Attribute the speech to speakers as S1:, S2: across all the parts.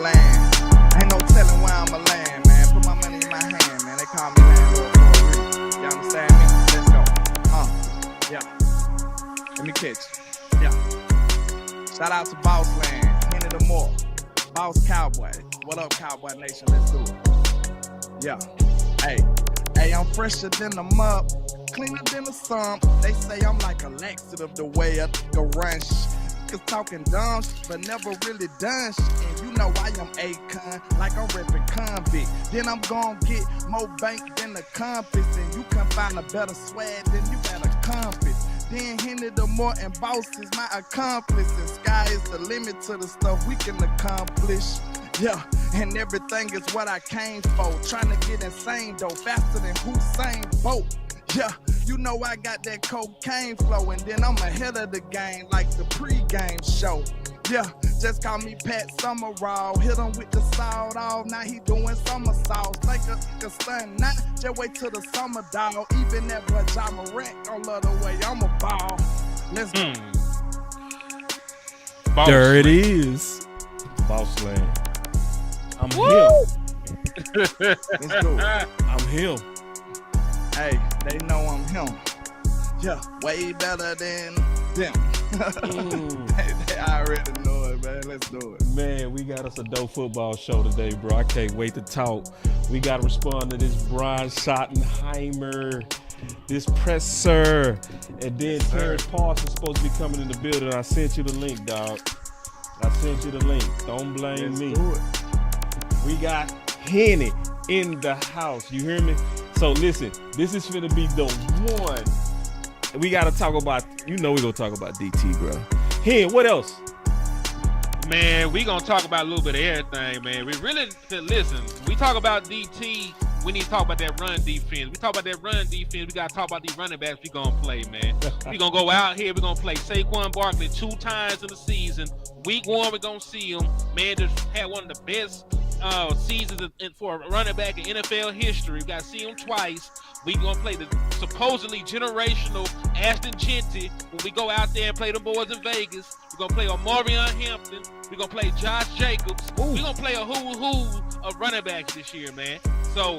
S1: land. Ain't no telling where I'ma land, man. Put my money in my hand, man. They call me Landlord for a reason. You understand me? Let's go. Yeah. Let me catch you. Yeah. Shout out to Boss Land, Henny the Moore, Boss Cowboy. What up, Cowboy Nation? Let's do it. Yeah. Hey, I'm fresher than the mud, cleaner than the sun. They say I'm like a laxative the way a nigga run Cause talking dumb, but never really done shit. And you know I am Akon, like I'm reppin' convict. Then I'm gon' get more bank than the compass. And you can find a better swag than you got a compass. Then Henny the Moore and Boss is my accomplice. And sky is the limit to the stuff we can accomplish. Yeah, and everything is what I came for. Trying to get insane though, faster than Usain Bolt. Yeah, you know I got that cocaine flow, and then I'm ahead of the game like the pregame show. Yeah, just call me Pat Summerall. Hit him with the sawed off, now he doing somersaults. Think a stun, not just wait till the summer, dog. Even that boy John Morant don't love the way I'm a ball. Let's go.
S2: There it is.
S3: Boss Land.
S2: I'm him.
S1: Let's go.
S2: I'm him.
S1: Hey, they know I'm him. Yeah, way better than them. they already know it, man. Let's do it.
S3: Man, we got us a dope football show today, bro. I can't wait to talk. We got to respond to this Brian Schottenheimer, this presser. And then Terrence Parsons supposed to be coming in the building. I sent you the link, dog. I sent you the link. Don't blame me.
S1: Do it.
S3: We got Henny in the house. You hear me? So listen, this is finna be the one. We gotta talk about, we're gonna talk about DT, bro. Hen, what else?
S4: Man, we gonna talk about a little bit of everything, man. We really, listen, we talk about DT, we need to talk about that run defense. We talk about that run defense, we gotta talk about these running backs we gonna play, man. We gonna go out here, we gonna play Saquon Barkley 2 times in the season. Week 1, we gonna see him. Man, just had one of the best seasons for a running back in NFL history. We got to see him twice. We gonna play the supposedly generational Ashton Chinty when we go out there and play the boys in Vegas. We're gonna play Omarion Hampton. We're gonna play Josh Jacobs. We're gonna play a who of running backs this year, man. So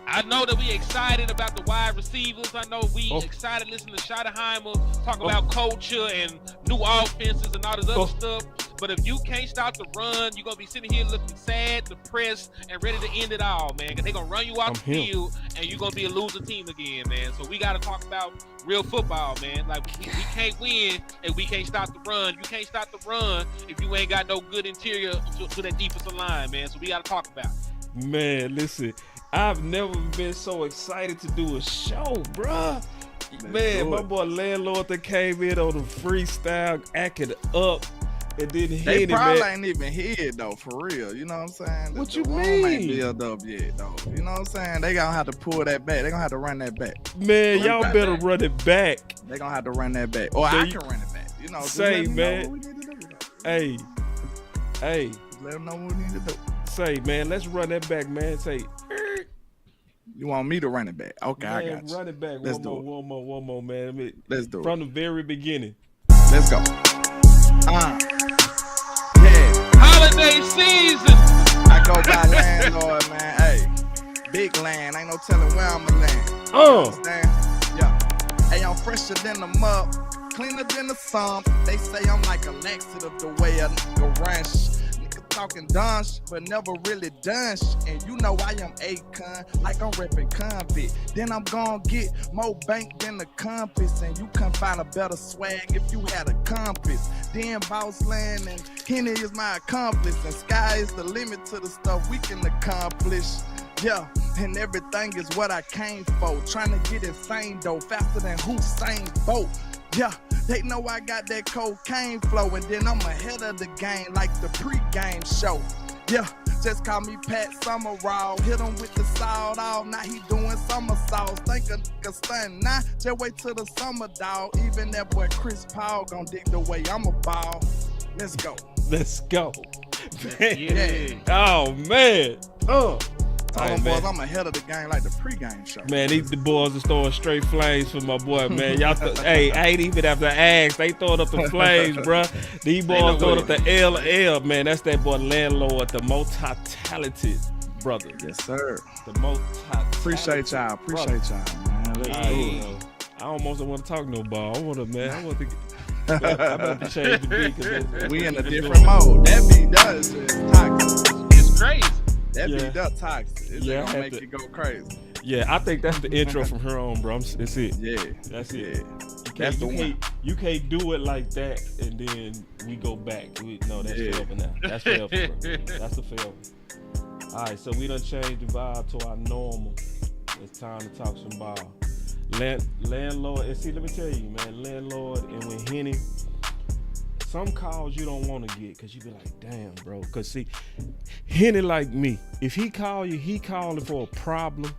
S4: I know that we excited about the wide receivers. I know we excited listening to Schottenheimer talk about culture and new offenses and all this other stuff. But if you can't stop the run, you're going to be sitting here looking sad, depressed, and ready to end it all, man. Because they're going to run you off the field, and you're going to be a losing team again, man. So we got to talk about real football, man. Like, we can't win if we can't stop the run. You can't stop the run if you ain't got no good interior to that defensive line, man. So we got to talk about it.
S3: Man, listen, I've never been so excited to do a show, bruh. Man, my boy Landlord that came in on the freestyle, acting up. And then
S1: they probably ain't even here though, for real. You know what I'm saying?
S3: What
S1: the
S3: you
S1: room
S3: mean?
S1: Ain't built up yet though. You know what I'm saying? They gonna have to pull that back. They gonna have to run that back.
S3: Man, y'all better run it back.
S1: They gonna have to run that back, or I can run it back. You know,
S3: say, man. Hey,
S1: just let them know what we need to do.
S3: Say, man, let's run that back, man. Say,
S1: you want me to run it back? Okay,
S3: man,
S1: I got you.
S3: Run it back.
S1: Let's
S3: One more, man.
S1: Let's do it
S3: from the very beginning.
S1: Let's go.
S4: Holiday season.
S1: I go by Landlord, man. Hey, big land. Ain't no telling where I'ma land. Understand? Yeah. Hey, I'm fresher than the mud, cleaner than the sun. They say I'm like a laxative the way a nigga run Nigga talking dumb but never really done And you know I am Akon, like I'm reppin' convict. Then I'm gon' get more bank than the compass. And you can find a better swag if you had a compass. Then Boss Land and Henny is my accomplice. And sky is the limit to the stuff we can accomplish. Yeah, and everything is what I came for. Trying to get insane though, faster than Usain Bolt. Yeah, they know I got that cocaine flow, and then I'm ahead of the game like the pregame show. Yeah, just call me Pat Summerall. Hit him with the sawed off, now he doing somersaults. Think a nigga stun, nah, just wait till the summer, dog. Even that boy Chris Paul gon' dig the way I'm a ball. Let's go.
S3: Let's go.
S4: Yeah.
S3: Oh, man.
S1: told
S3: Hey,
S1: them boys
S3: man.
S1: I'm ahead of the game like the pregame show.
S3: Man, the boys are throwing straight flames for my boy, man. Y'all, hey, I ain't even have to ask. They throwing up the flames, bruh. These boys throwing up the LL, man. That's that boy Landlord, the multi-talented brother.
S1: Yes, sir.
S3: The multi-talented
S1: Appreciate y'all. Appreciate y'all, man. Let's do it.
S3: I almost don't want to talk no ball. I want to I'm about to change the beat. 'Cause
S1: We in a different mode. That beat does is toxic.
S4: It's crazy.
S1: That
S3: Yeah.
S1: beat does toxic. It's
S3: Yeah, I
S1: gonna
S3: had
S1: make
S3: to-
S1: you go crazy.
S3: Yeah, I think that's the intro from here on, bro. That's it.
S1: Yeah.
S3: That's
S1: Yeah.
S3: it.
S1: That's the one.
S3: You can't do it like that and then we go back. No, that's forever now. That's forever, bro. That's the forever. All right, so we done changed the vibe to our normal. It's time to talk some ball. Landlord, and see, let me tell you, man, Landlord and when Henny, some calls you don't want to get because you be like, damn, bro. Because see, Henny like me, if he call you, he calling for a problem.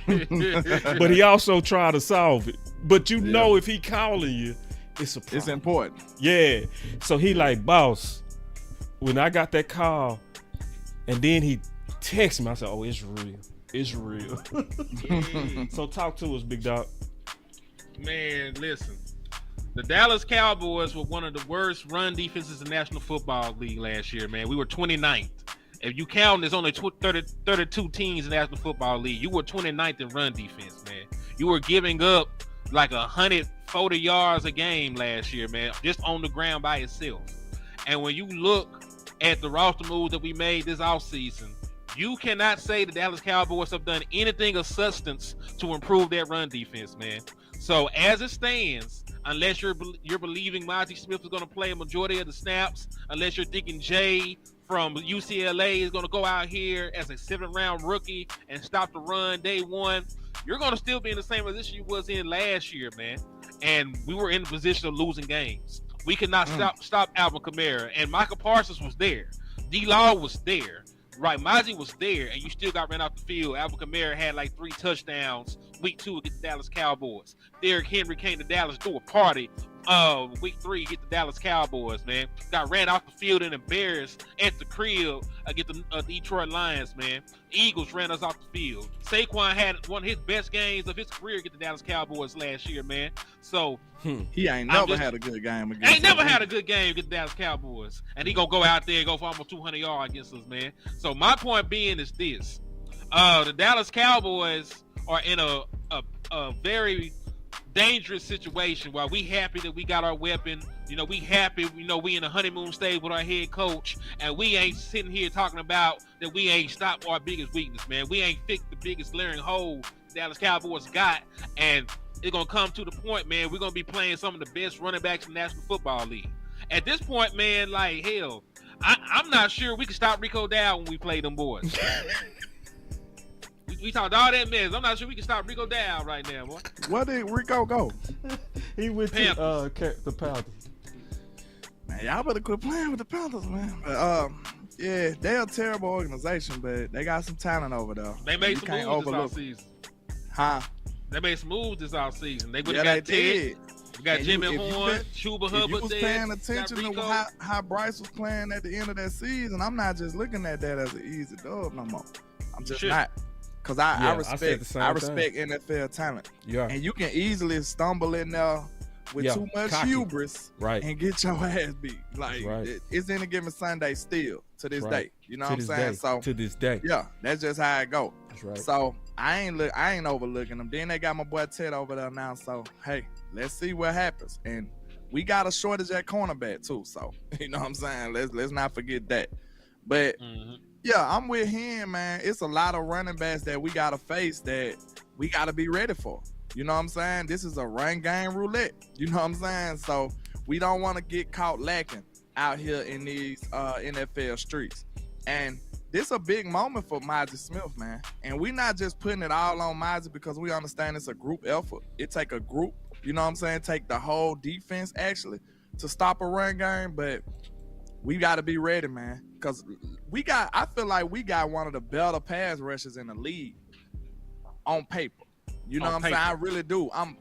S3: But he also try to solve it. But you know if he calling you, it's a problem.
S1: It's important.
S3: Yeah. So he like, boss, when I got that call, and then he text me, I said, oh, it's real. It's real. So talk to us, big dog.
S4: Man, listen. The Dallas Cowboys were one of the worst run defenses in the National Football League last year, man. We were 29th. If you count, there's only 32 teams in the National Football League. You were 29th in run defense, man. You were giving up like 140 yards a game last year, man, just on the ground by itself. And when you look at the roster moves that we made this offseason, you cannot say the Dallas Cowboys have done anything of substance to improve their run defense, man. So as it stands, unless you're believing Monty Smith is going to play a majority of the snaps, unless you're thinking Jay from UCLA is going to go out here as a 7th-round rookie and stop the run day one, you're going to still be in the same position you was in last year, man. And we were in the position of losing games. We could not stop Alvin Kamara, and Micah Parsons was there. D-Law was there. Right, Mozzie was there, and you still got ran off the field. Alvin Kamara had like 3 touchdowns week 2 against the Dallas Cowboys. Derrick Henry came to Dallas to a party week 3 against the Dallas Cowboys, man. Got ran off the field and embarrassed at the crib against the Detroit Lions, man. Eagles ran us off the field. Saquon had one of his best games of his career against the Dallas Cowboys last year, man. So
S1: he ain't never had a good game against
S4: Ain't never had a good game against the Dallas Cowboys. And he gonna go out there and go for almost 200 yards against us, man. So my point being is this. The Dallas Cowboys are in a very dangerous situation while we happy that we got our weapon. You know, we happy, we in a honeymoon stage with our head coach, and we ain't sitting here talking about that we ain't stopped our biggest weakness, man. We ain't fixed the biggest glaring hole the Dallas Cowboys got, and it's going to come to the point, man, we're going to be playing some of the best running backs in the National Football League. At this point, man, like, hell, I'm not sure we can stop Rico Dow when we play them boys. we talked all that mess. I'm not sure we can stop Rico Dow right now, boy.
S1: Where did Rico go?
S3: He went to the Panthers.
S1: Man, y'all better quit playing with the Panthers, man. But, yeah, they're a terrible organization, but they got some talent over there.
S4: They made some moves this offseason.
S1: Huh?
S4: They made some moves this offseason. They would have
S1: Yeah,
S4: got
S1: they did.
S4: We got
S1: And
S4: Jimmy
S1: if
S4: Horn, Chuba Hubbard.
S1: If you was
S4: there,
S1: paying attention
S4: got
S1: to
S4: Rico.
S1: how Bryce was playing at the end of that season, I'm not just looking at that as an easy dub no more. I'm just not. Because I respect NFL talent.
S3: Yeah.
S1: And you can easily stumble in there with too much hubris and get your ass beat. Like, it's any given Sunday still to this day. You know what I'm saying? So
S3: to this day.
S1: Yeah, that's just how it go.
S3: That's right.
S1: So I ain't overlooking them. Then they got my boy Ted over there now. So hey, let's see what happens. And we got a shortage at cornerback too. So you know what I'm saying? Let's not forget that. But yeah, I'm with him, man. It's a lot of running backs that we gotta face that we gotta be ready for. You know what I'm saying? This is a run game roulette. You know what I'm saying? So we don't want to get caught lacking out here in these NFL streets. And this a big moment for Mozzie Smith, man. And we not just putting it all on Mozzie because we understand it's a group effort. It take a group, you know what I'm saying? Take the whole defense actually to stop a run game. But we got to be ready, man. Because I feel like we got one of the better pass rushers in the league on paper. You know what I'm saying? I really do. I'm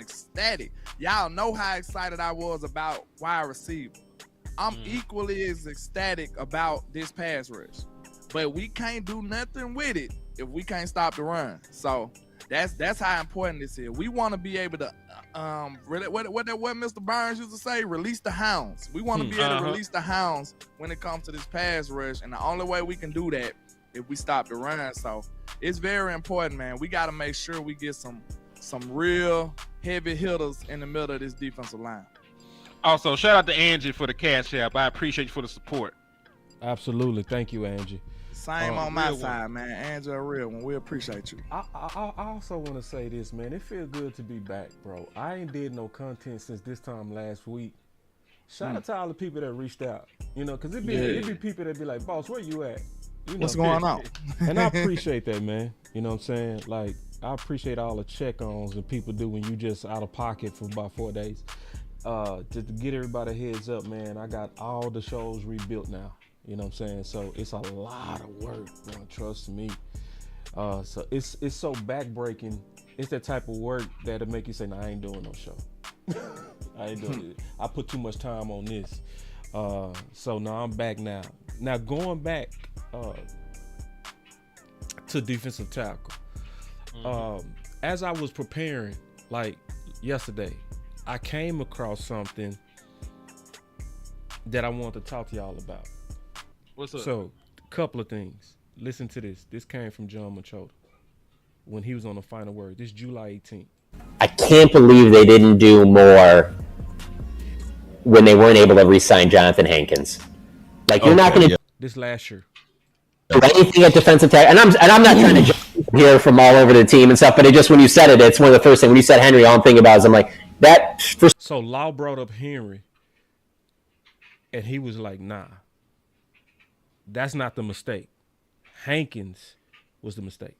S1: ecstatic. Y'all know how excited I was about wide receiver. I'm equally as ecstatic about this pass rush. but we can't do nothing with it if we can't stop the run. So that's how important this is. We want to be able to really what Mr. Burns used to say, release the hounds. We want to be able to release the hounds when it comes to this pass rush, and the only way we can do that if we stop the run. So it's very important, man. We got to make sure we get some real heavy hitters in the middle of this defensive line.
S4: Also, shout out to Angie for the cash app. I appreciate you for the support.
S3: Absolutely. Thank you, Angie.
S1: Same on my side, man. Angie, a real one. We appreciate you.
S3: I also want to say this, man. It feels good to be back, bro. I ain't did no content since this time last week. Shout out to all the people that reached out. You know, because it be people that be like, boss, where you at? You know,
S1: what's going on?
S3: And I appreciate that, man. You know what I'm saying? Like, I appreciate all the check-ons that people do when you just out of pocket for about 4 days. Just to get everybody a heads up, man, I got all the shows rebuilt now. You know what I'm saying? So it's a lot of work, man. Trust me. So it's so backbreaking. It's that type of work that'll make you say, "Nah, I ain't doing no show. I ain't doing it. I put too much time on this." So now I'm back now. Now going back to defensive tackle. As I was preparing, like yesterday, I came across something that I want to talk to y'all about.
S4: What's up?
S3: So, a couple of things. Listen to this. This came from John Machota when he was on the final word. This July 18th.
S5: I can't believe they didn't do more when they weren't able to re-sign Jonathan Hankins. Like, you're not going to
S3: This last year.
S5: do anything at defensive tackle. And I'm not trying to jump here from all over the team and stuff, but it just, when you said it, it's one of the first things. When you said Henry, all I'm thinking about is, I'm like, that...
S3: So, Law brought up Henry, and he was like, nah. That's not the mistake. Hankins was the mistake.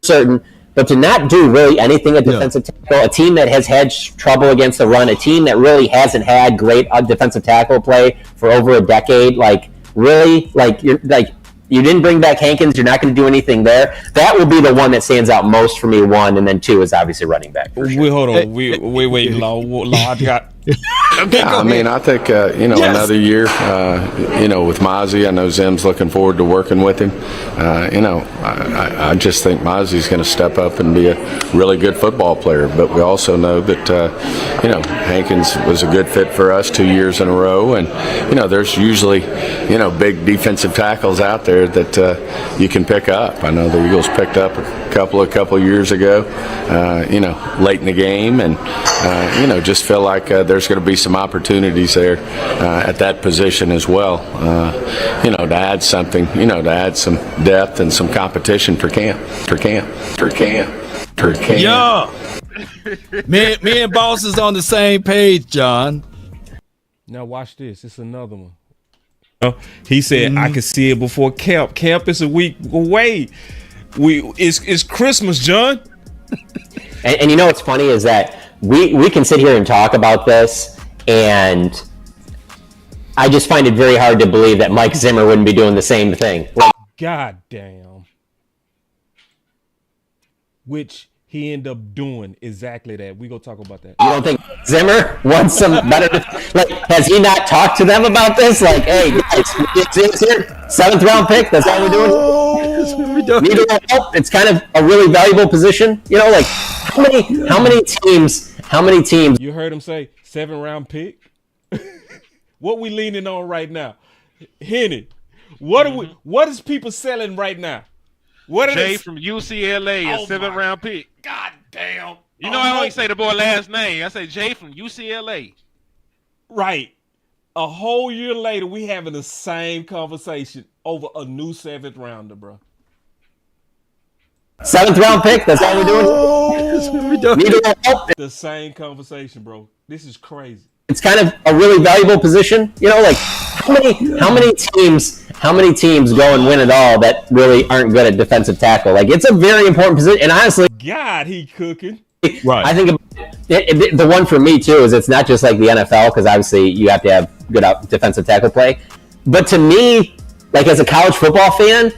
S5: Certain, but to not do really anything at defensive tackle, a team that has had trouble against the run, a team that really hasn't had great defensive tackle play for over a decade, like really, like you didn't bring back Hankins, you're not going to do anything there. That will be the one that stands out most for me. One, and then two is obviously running back. For sure.
S3: Wait, hold on. Wait, Law, I got.
S6: I mean, I think, another year, with Mozzie, I know Zim's looking forward to working with him. I just think Mozzie's going to step up and be a really good football player. But we also know that, Hankins was a good fit for us 2 years in a row. And, there's usually, big defensive tackles out there that you can pick up. I know the Eagles picked up a couple years ago, late in the game. And, just feel like there's going to be some opportunities there at that position as well, to add something, to add some depth and some competition for camp.
S2: Yeah. Me and Boss is on the same page, John.
S3: Now watch this. It's another one. He said, I can see it before camp. Camp is a week away. It's Christmas, John.
S5: And what's funny is that we can sit here and talk about this, and I just find it very hard to believe that Mike Zimmer wouldn't be doing the same thing. Like,
S3: God damn. Which he ended up doing exactly that. We gonna talk about that.
S5: you don't think Zimmer wants some better? Like, has he not talked to them about this? Like, hey, guys, it's here, 7th round pick. That's all we're doing. Need a little help. It's kind of a really valuable position. Like how many teams?
S3: You heard him say 7th round pick. What we leaning on right now, Henny? What is people selling right now? What are
S4: Jay
S3: they?
S4: from UCLA, a 7th round pick.
S3: God damn.
S4: I only say the boy last name. I say Jay from UCLA.
S3: Right. A whole year later, we having the same conversation over a new 7th rounder, bro.
S5: 7th round pick. That's all we're doing. Need a little help.
S3: The same conversation, bro. This is crazy.
S5: It's kind of a really valuable position. Like how many teams go and win it all that really aren't good at defensive tackle? Like, it's a very important position. And honestly,
S3: God, he cooking.
S2: Right.
S5: I think the one for me too is it's not just like the NFL, because obviously you have to have good defensive tackle play. But to me, like as a college football fan,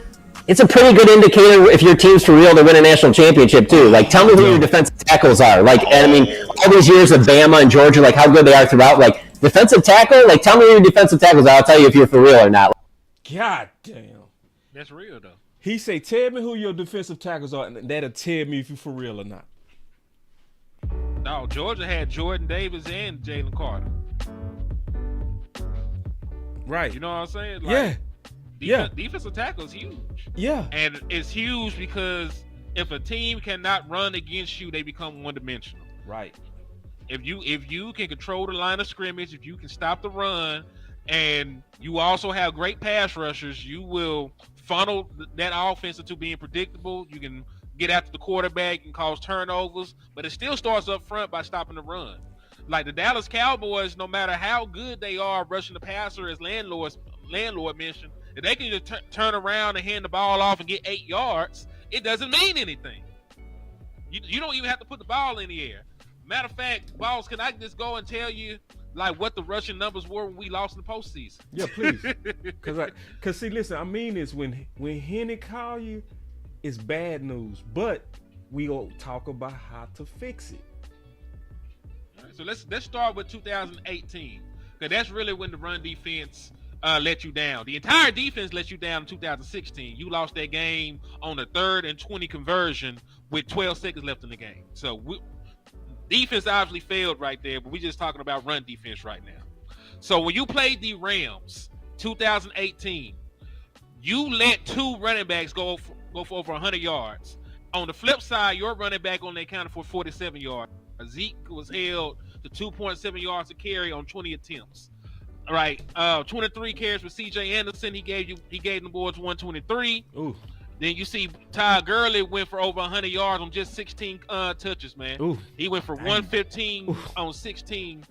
S5: it's a pretty good indicator if your team's for real to win a national championship too. Like, tell me who your defensive tackles are. Like, and I mean, all these years of Bama and Georgia, like how good they are throughout. Like, defensive tackle, like tell me who your defensive tackles are. I'll tell you if you're for real or not.
S3: God damn.
S4: That's real though.
S3: He say, "Tell me who your defensive tackles are, and that'll tell me if you for real or not."
S4: No, Georgia had Jordan Davis and Jalen Carter.
S3: Right.
S4: You know what I'm saying?
S3: Yeah.
S4: Defensive tackle is huge.
S3: Yeah.
S4: And it's huge because if a team cannot run against you, they become one-dimensional.
S3: Right.
S4: If you can control the line of scrimmage, if you can stop the run, and you also have great pass rushers, you will funnel that offense into being predictable. You can get after the quarterback and cause turnovers, but it still starts up front by stopping the run. Like the Dallas Cowboys, no matter how good they are rushing the passer, as Landlord mentioned, if they can just turn around and hand the ball off and get 8 yards, it doesn't mean anything. You don't even have to put the ball in the air. Matter of fact, Boss, can I just go and tell you like what the rushing numbers were when we lost in the postseason?
S3: Yeah, please. Cause see, listen, I mean this, when Henny call you, it's bad news, but we gonna talk about how to fix it.
S4: All right, so let's start with 2018, because that's really when the run defense let you down. The entire defense let you down in 2016. You lost that game on a 3rd and 20 conversion with 12 seconds left in the game. So defense obviously failed right there, but we're just talking about run defense right now. So when you played the Rams 2018, you let 2 running backs go for over 100 yards. On the flip side, your running back only accounted for 47 yards. Zeke was held to 2.7 yards a carry on 20 attempts. All right, 23 carries with C.J. Anderson. He gave the boys 123.
S3: Ooh.
S4: Then you see Ty Gurley went for over 100 yards on just 16 touches, man.
S3: Ooh.
S4: He went for 115 on 16.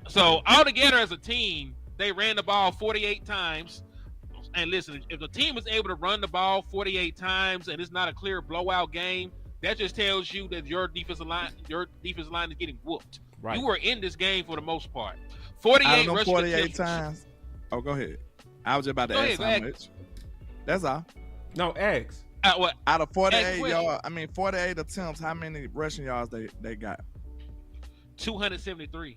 S4: So altogether as a team, they ran the ball 48 times. And listen, if the team is able to run the ball 48 times and it's not a clear blowout game, that just tells you that your defensive line is getting whooped. Right. You were in this game for the most part. 48 rushing
S1: 48 times. Oh, go ahead. I was just about to ask how much. That's all.
S3: No, ask.
S4: What?
S1: Out of 48 attempts, how many rushing yards they got?
S4: 273.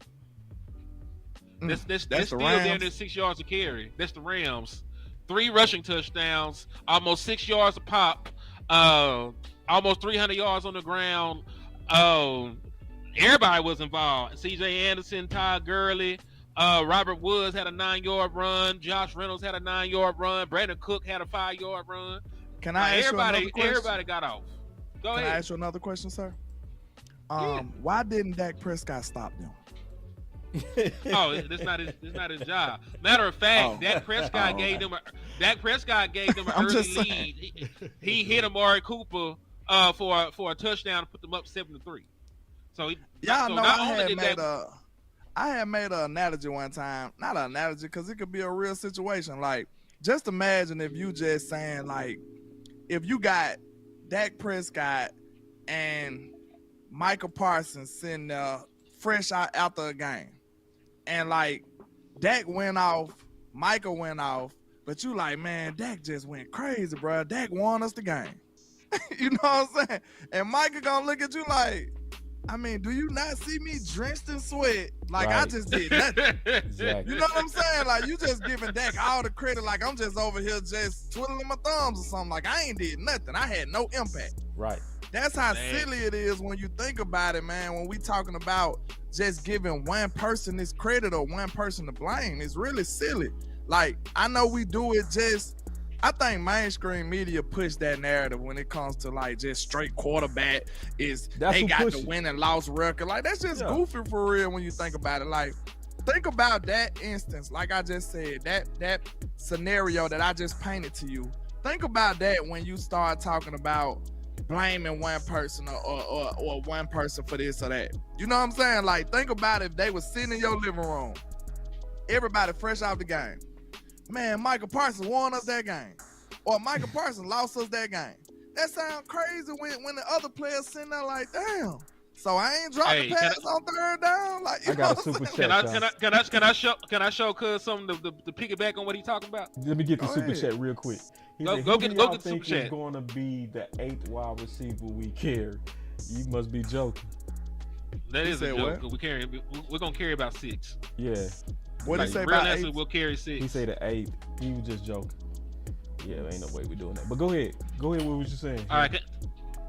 S4: That's
S1: the
S4: still
S1: Rams.
S4: there. There's 6 yards a carry. That's the Rams. 3 rushing touchdowns, almost 6 yards a pop, almost 300 yards on the ground. Everybody was involved. C.J. Anderson, Ty Gurley, Robert Woods had a 9-yard run. Josh Reynolds had a 9-yard run. Brandon Cook had a 5-yard run.
S1: Can I ask you another question?
S4: Everybody got off. Go ahead.
S1: Can I ask you another question, sir?
S4: Yeah.
S1: Why didn't Dak Prescott stop them?
S4: That's not his job. Matter of fact, Dak Prescott gave them an early lead. He hit Amari Cooper for a touchdown to put them up 7-3. So
S1: I had made an analogy one time. Not an analogy, because it could be a real situation. Like, just imagine if you just saying, like, if you got Dak Prescott and Micah Parsons sitting there fresh out after a game. And, like, Dak went off, Micah went off, but you like, man, Dak just went crazy, bro. Dak won us the game. You know what I'm saying? And Micah gonna look at you like, I mean, do you not see me drenched in sweat? Like, right. I just did nothing.
S3: Exactly.
S1: You know what I'm saying? Like, you just giving Dak all the credit like I'm just over here just twiddling my thumbs or something. Like, I ain't did nothing. I had no impact.
S3: Right.
S1: That's how silly it is when you think about it, man. When we talking about just giving one person this credit or one person to blame, it's really silly. Like, I know we do it I think mainstream media push that narrative when it comes to like just straight quarterback they got the win and loss record. Like, that's just goofy for real when you think about it. Like, think about that instance, like I just said, that scenario that I just painted to you. Think about that when you start talking about blaming one person or one person for this or that. You know what I'm saying? Like, think about if they were sitting in your living room, everybody fresh out the game. Man, Micah Parsons won us that game. Or Micah Parsons lost us that game. That sounds crazy when the other players sitting there like, damn. So I ain't dropping pass on third down. Like,
S3: I got a super chat.
S4: Can I show Cuz something to piggyback on what he's talking about?
S3: Let me get the super chat real quick.
S4: Go get the super chat.
S3: Is going to be the 8th wide receiver we carry? You must be joking.
S4: That is a joke. We're gonna carry about 6.
S3: Yeah.
S1: What did he say about 8?
S4: We'll carry 6.
S3: He said the 8th. He was just joking. Yeah, ain't no way we doing that. But go ahead. What was you saying?
S4: All right,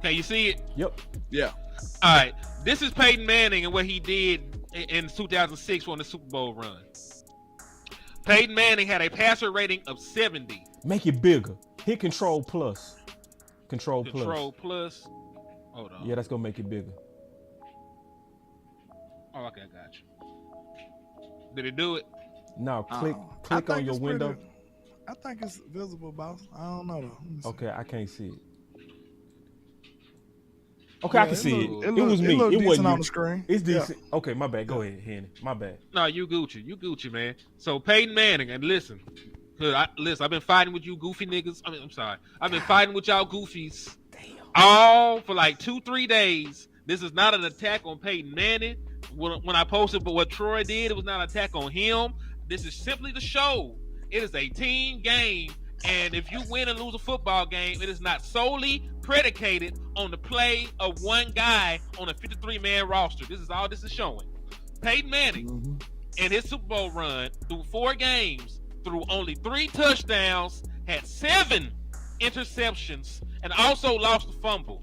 S4: can you see it?
S3: Yep.
S1: Yeah.
S4: All right, this is Peyton Manning and what he did in 2006 on the Super Bowl run. Peyton Manning had a passer rating of 70.
S3: Make it bigger. Hit Control Plus. Control
S4: Plus. Hold on.
S3: Yeah, that's gonna make it bigger.
S4: Oh, okay, I got you. Did it do it?
S3: Now click
S1: I
S3: on
S1: think
S3: your
S1: it's
S3: window.
S1: pretty- I think it's visible, boss. I don't know though. Let me see.
S3: Okay, I can't see it. Okay, I can see it. It
S1: look-
S3: was me.
S1: look
S3: It
S1: decent
S3: wasn't
S1: on
S3: you.
S1: the screen.
S3: It's
S1: Yeah.
S3: decent. Okay, my bad. Go ahead, Henny. My bad.
S4: No, you Gucci, man. So Peyton Manning, and listen, I've been fighting with you goofy niggas. I'm sorry. I've been fighting with y'all goofies all for like 2-3 days. This is not an attack on Peyton Manning. When I posted, but what Troy did, it was not an attack on him. This is simply to show it is a team game, and if you win and lose a football game, it is not solely predicated on the play of one guy on a 53-man roster. This is all this is showing. Peyton Manning in his Super Bowl run through 4 games, threw only 3 touchdowns, had 7 interceptions, and also lost a fumble.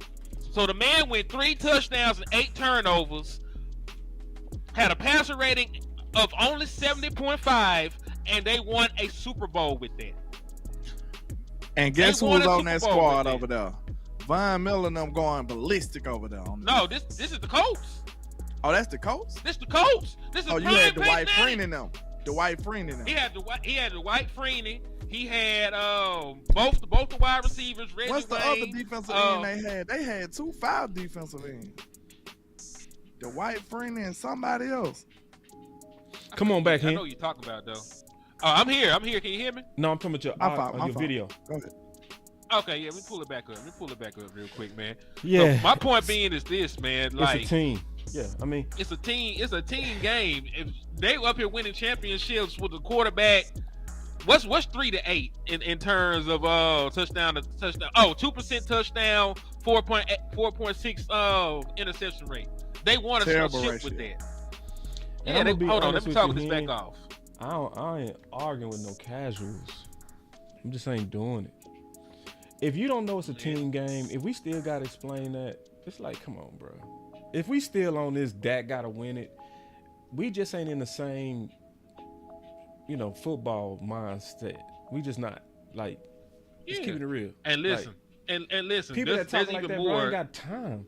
S4: So the man went 3 touchdowns and 8 turnovers, had a passer rating of only 70.5, and they won a Super Bowl with that.
S1: And guess
S4: They
S1: who
S4: won
S1: was
S4: a
S1: on
S4: Super
S1: that
S4: Bowl
S1: squad
S4: with
S1: over there? Von Miller and them going ballistic over there.
S4: No, this is the Colts.
S1: Oh, that's the Colts?
S4: This the Colts. This is
S1: Oh, you
S4: prime
S1: had
S4: Peyton
S1: Dwight
S4: Manning.
S1: Freeney in them. Dwight Freeney in them.
S4: He had Dwight Freeney. He had both the wide receivers. Reggie
S1: What's the
S4: Wayne,
S1: other defensive end they had? They had 2 foul defensive ends. Dwight Freeney and somebody else.
S3: Come on back,
S4: I
S3: Henny.
S4: know what you're talking about though. Oh, I'm here. Can you hear me?
S3: No, I'm talking about your video.
S1: Go ahead.
S4: Okay, yeah, let me pull it back up. Real quick, man.
S3: Yeah.
S4: So my point being is this, man. Like,
S3: It's a team. Yeah, I mean,
S4: it's a team game. If they up here winning championships with the quarterback, what's 3-8 in terms of touchdown to touchdown? Oh, 2% touchdown, 4.6 interception rate. They won a
S1: Terrible
S4: ship with
S1: ratio.
S4: that.
S3: And
S4: Yeah,
S3: I'ma be
S4: hold on.
S3: honest
S4: Let me
S3: with
S4: talk
S3: you,
S4: this back
S3: Henny.
S4: off.
S3: I ain't arguing with no casuals. I'm just ain't doing it. If you don't know it's a team game, if we still gotta explain that, it's like, come on, bro. If we still on this, Dak gotta win it. We just ain't in the same, football mindset. We just not like. Just keeping it real.
S4: And listen,
S3: Like,
S4: and listen.
S3: people
S4: There's
S3: that talk like
S4: even
S3: that, bro,
S4: more.
S3: ain't got time.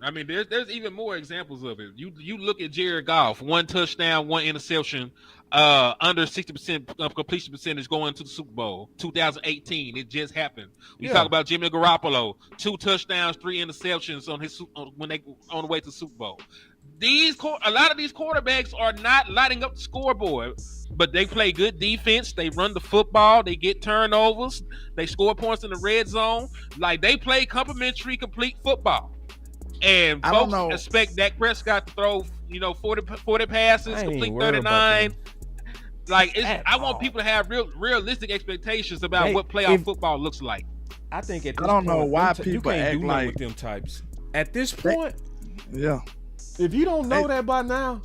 S4: I mean, there's even more examples of it. You look at Jared Goff, 1 touchdown, 1 interception, under 60% of completion percentage going to the Super Bowl. 2018, it just happened. We talk about Jimmy Garoppolo, 2 touchdowns, 3 interceptions when they on the way to the Super Bowl. A lot of these quarterbacks are not lighting up the scoreboard, but they play good defense. They run the football. They get turnovers. They score points in the red zone. Like, they play complementary, complete football. And
S1: I don't
S4: folks
S1: know.
S4: expect Dak Prescott to throw, 40 passes,
S3: I ain't
S4: complete
S3: worried about
S4: 39. Like,
S3: At
S4: I want
S3: all.
S4: people to have realistic expectations about what playoff football looks like.
S3: I think at this
S1: I don't know
S3: point,
S1: why
S3: you
S1: people
S3: can't
S1: act
S3: do nothing
S1: like-
S3: with them types. At this point,
S1: Yeah.
S3: if you don't know
S1: Hey.
S3: that by now,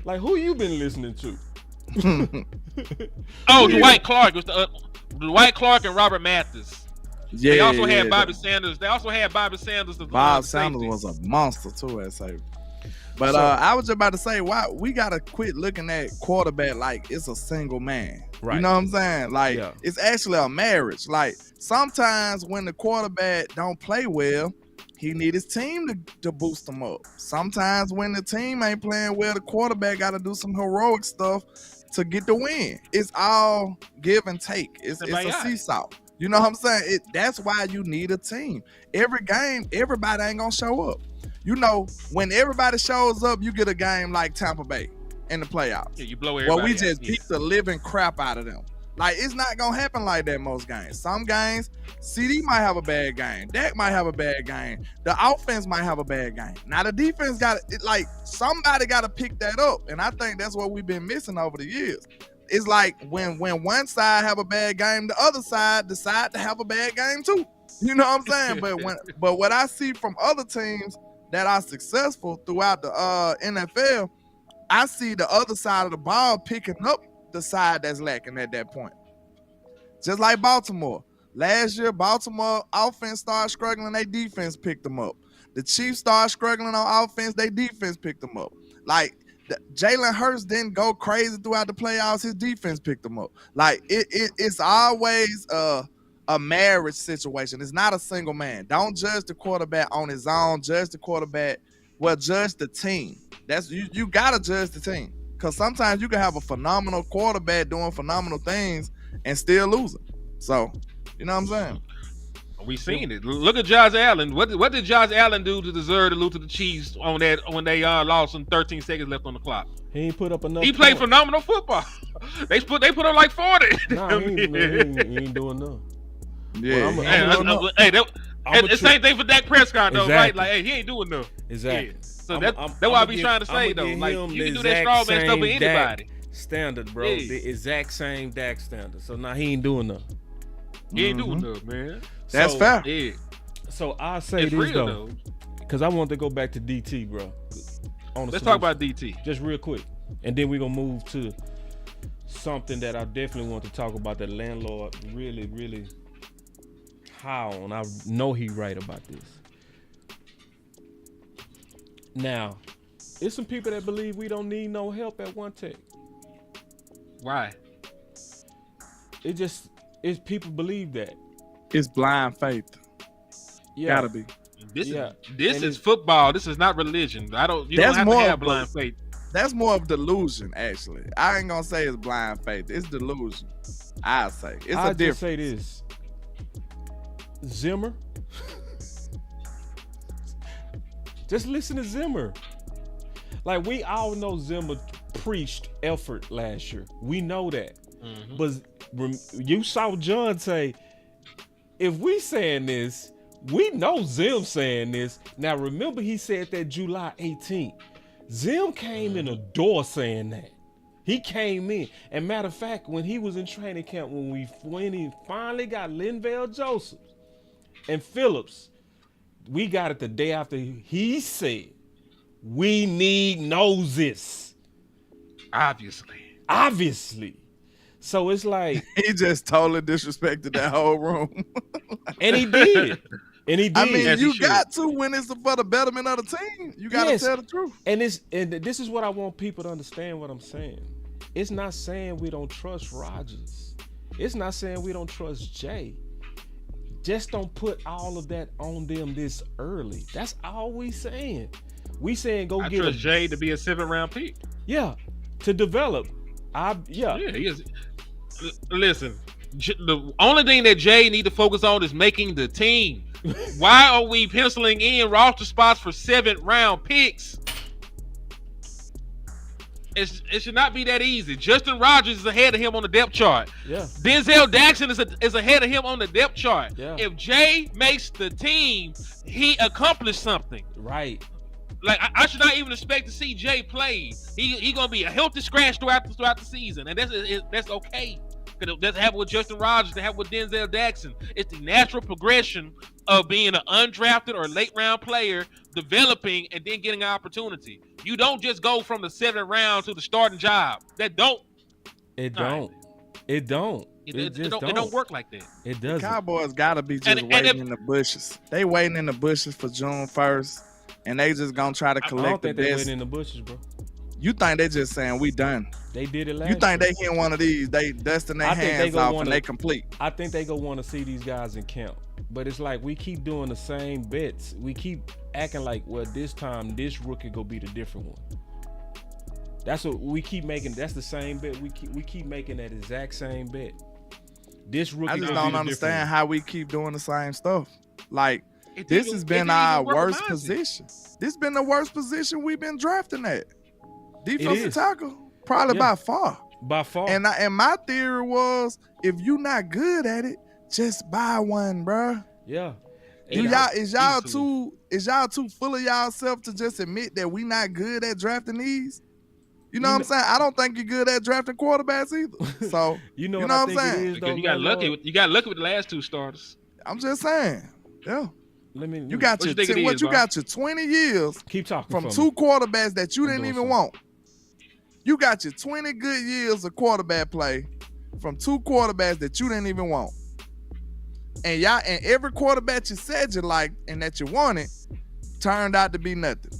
S3: like, who you been listening to?
S4: Oh, Dwight Clark was Dwight Clark and Robert Mathis.
S1: Yeah.
S4: They also had
S1: yeah.
S4: Bobby Sanders. They also had Bobby Sanders.
S1: Bob Sanders was a monster too at safety. But I was just about to say, why we gotta quit looking at quarterback like it's a single man.
S3: Right.
S1: You know what I'm saying? Like,
S3: Yeah.
S1: it's actually a marriage. Like, sometimes when the quarterback don't play well, he need his team to boost him up. Sometimes when the team ain't playing well, the quarterback got to do some heroic stuff to get the win. It's all give and take. It's a seesaw. You know what I'm saying? That's why you need a team. Every game, everybody ain't gonna show up. You know, when everybody shows up, you get a game like Tampa Bay in the playoffs.
S4: Yeah, you blow everybody
S1: Well, we
S4: out.
S1: just
S4: Yeah.
S1: beat the living crap out of them. Like, it's not gonna happen like that most games. Some games, CD might have a bad game. Dak might have a bad game. The offense might have a bad game. Now the defense somebody got to pick that up, and I think that's what we've been missing over the years. It's like when one side have a bad game, the other side decide to have a bad game too. You know what I'm saying? But what I see from other teams that are successful throughout the NFL, I see the other side of the ball picking up the side that's lacking at that point. Just like Baltimore. Last year, Baltimore offense started struggling, their defense picked them up. The Chiefs started struggling on offense, their defense picked them up. Like, Jalen Hurts didn't go crazy throughout the playoffs, his defense picked them up. Like, it's always a marriage situation. It's not a single man. Don't judge the quarterback on his own. Judge the quarterback. Well, judge the team. That's you gotta judge the team. Because sometimes you can have a phenomenal quarterback doing phenomenal things and still losing. So, you know what I'm saying?
S4: We seen it. Look at Josh Allen. What did Josh Allen do to deserve to lose to the Chiefs on that when they lost and 13 seconds left on the clock?
S3: He ain't put up enough.
S4: He played phenomenal football. They put up like 40.
S3: Nah, he ain't doing nothing.
S1: Yeah.
S4: The same thing for Dak Prescott though,
S3: Exactly.
S4: right? Like, hey, he ain't doing nothing.
S3: Exactly.
S4: Yeah. So that's what I be trying to say though. Like, you can do that straw man stuff with anybody.
S3: Standard, bro.
S4: Yeah.
S3: The exact same Dak standard. So now he ain't doing nothing.
S4: He ain't doing nothing, man.
S1: That's fair.
S4: Yeah.
S3: So I say
S4: It's
S3: this
S4: real,
S3: though, because I want to go back to DT, bro.
S4: Let's talk about DT.
S3: just real quick, and then we're gonna move to something that I definitely want to talk about. That Landlord really, really high on. I know he right about this. Now, it's some people that believe we don't need no help at One Tech.
S4: Why?
S3: It's people believe that.
S1: It's blind faith.
S3: Yeah.
S1: Gotta be.
S4: This
S3: And
S4: is football. This is not religion. You don't have to have blind faith.
S1: That's more of delusion, actually. I ain't gonna say it's blind faith. It's delusion. I say it's
S3: I'll
S1: a difference.
S3: just say this. Zimmer. Just listen to Zimmer. Like, we all know Zimmer preached effort last year. We know that.
S4: Mm-hmm.
S3: But you saw John say, if we saying this, we know Zim saying this. Now, remember he said that July 18th. Zim came in a door saying that. He came in. And matter of fact, when he was in training camp, when he finally got Linval Joseph and Phillips, we got it the day after he said, we need noses. Obviously. So it's like,
S1: He just totally disrespected that whole room.
S3: and he did.
S1: I mean,
S4: As he
S1: you
S4: should.
S1: got to when it's for the betterment of the team. You got to
S3: Yes.
S1: tell the truth.
S3: And this is what I want people to understand what I'm saying. It's not saying we don't trust Rodgers. It's not saying we don't trust Jay. Just don't put all of that on them this early. That's all we saying. We saying go
S4: I
S3: get
S4: trust Jay to be a 7th round pick.
S3: Yeah, to develop.
S4: Yeah, he is. Listen, the only thing that Jay need to focus on is making the team. Why are we penciling in roster spots for 7th round picks? It should not be that easy. Justin Rogers is ahead of him on the depth chart.
S3: Yeah.
S4: Denzel Jackson is ahead of him on the depth chart.
S3: Yeah.
S4: If Jay makes the team, he accomplished something.
S3: Right.
S4: Like, I should not even expect to see Jay play. He gonna be a healthy scratch throughout the season, and that's okay. Because that's happened with Justin Rogers, that happened with Denzel Jackson. It's the natural progression of being an undrafted or late round player, developing and then getting an opportunity. You don't just go from the 7th round to the starting job. It don't work like that.
S3: It doesn't.
S1: Cowboys got to be just
S4: And
S1: waiting
S4: if-
S1: in the bushes. They waiting in the bushes for June 1st, and they just going to try to
S3: I don't
S1: collect the
S3: think they're
S1: best.
S3: waiting in the bushes, bro.
S1: You think they just saying we done.
S3: They did it last
S1: You think
S3: year.
S1: they hit one of these, they dusting their
S3: I think they
S1: hands
S3: gonna
S1: off
S3: wanna-
S1: and they complete.
S3: I think they gonna want to see these guys in camp. But it's like we keep doing the same bets. We keep acting like, well, this time this rookie go be the different one. That's what we keep making. That's the same bet. We keep making that exact same bet. This rookie.
S1: I just
S3: gonna be
S1: don't
S3: the
S1: understand
S3: different
S1: how we keep doing the same stuff. Like,
S4: It
S1: this
S4: didn't-
S1: has
S4: it
S1: been
S4: didn't
S1: our
S4: even work
S1: worst
S4: with Mozzie.
S1: position. This been the worst position we've been drafting at. Defensive
S3: is.
S1: tackle, probably
S3: Yeah.
S1: by far.
S3: one. By far.
S1: And my theory was, if you not good at it, just buy one, bruh.
S3: yeah.
S1: Do
S3: And
S1: y'all is y'all
S4: easily.
S1: too full of y'allself to just admit that we not good at drafting these? You know what I'm saying? I don't think you're good at drafting quarterbacks either. So
S3: you know
S1: you
S3: what
S1: know
S3: I
S1: what
S3: think
S1: I'm
S3: it
S1: saying?
S3: is, though,
S4: Because you got
S3: Landlord?
S4: lucky. You got lucky with the last 2 starters.
S1: I'm just saying. Yeah.
S3: You
S1: Got
S4: What
S1: your
S4: you think it is,
S1: you
S4: Bob?
S1: got your 20 years
S3: keep talking
S1: from
S3: for
S1: 2
S3: me.
S1: quarterbacks that you
S3: I'm
S1: didn't
S3: doing
S1: even
S3: something.
S1: want. You got your 20 good years of quarterback play from 2 quarterbacks that you didn't even want. And every quarterback you said you liked and that you wanted turned out to be nothing.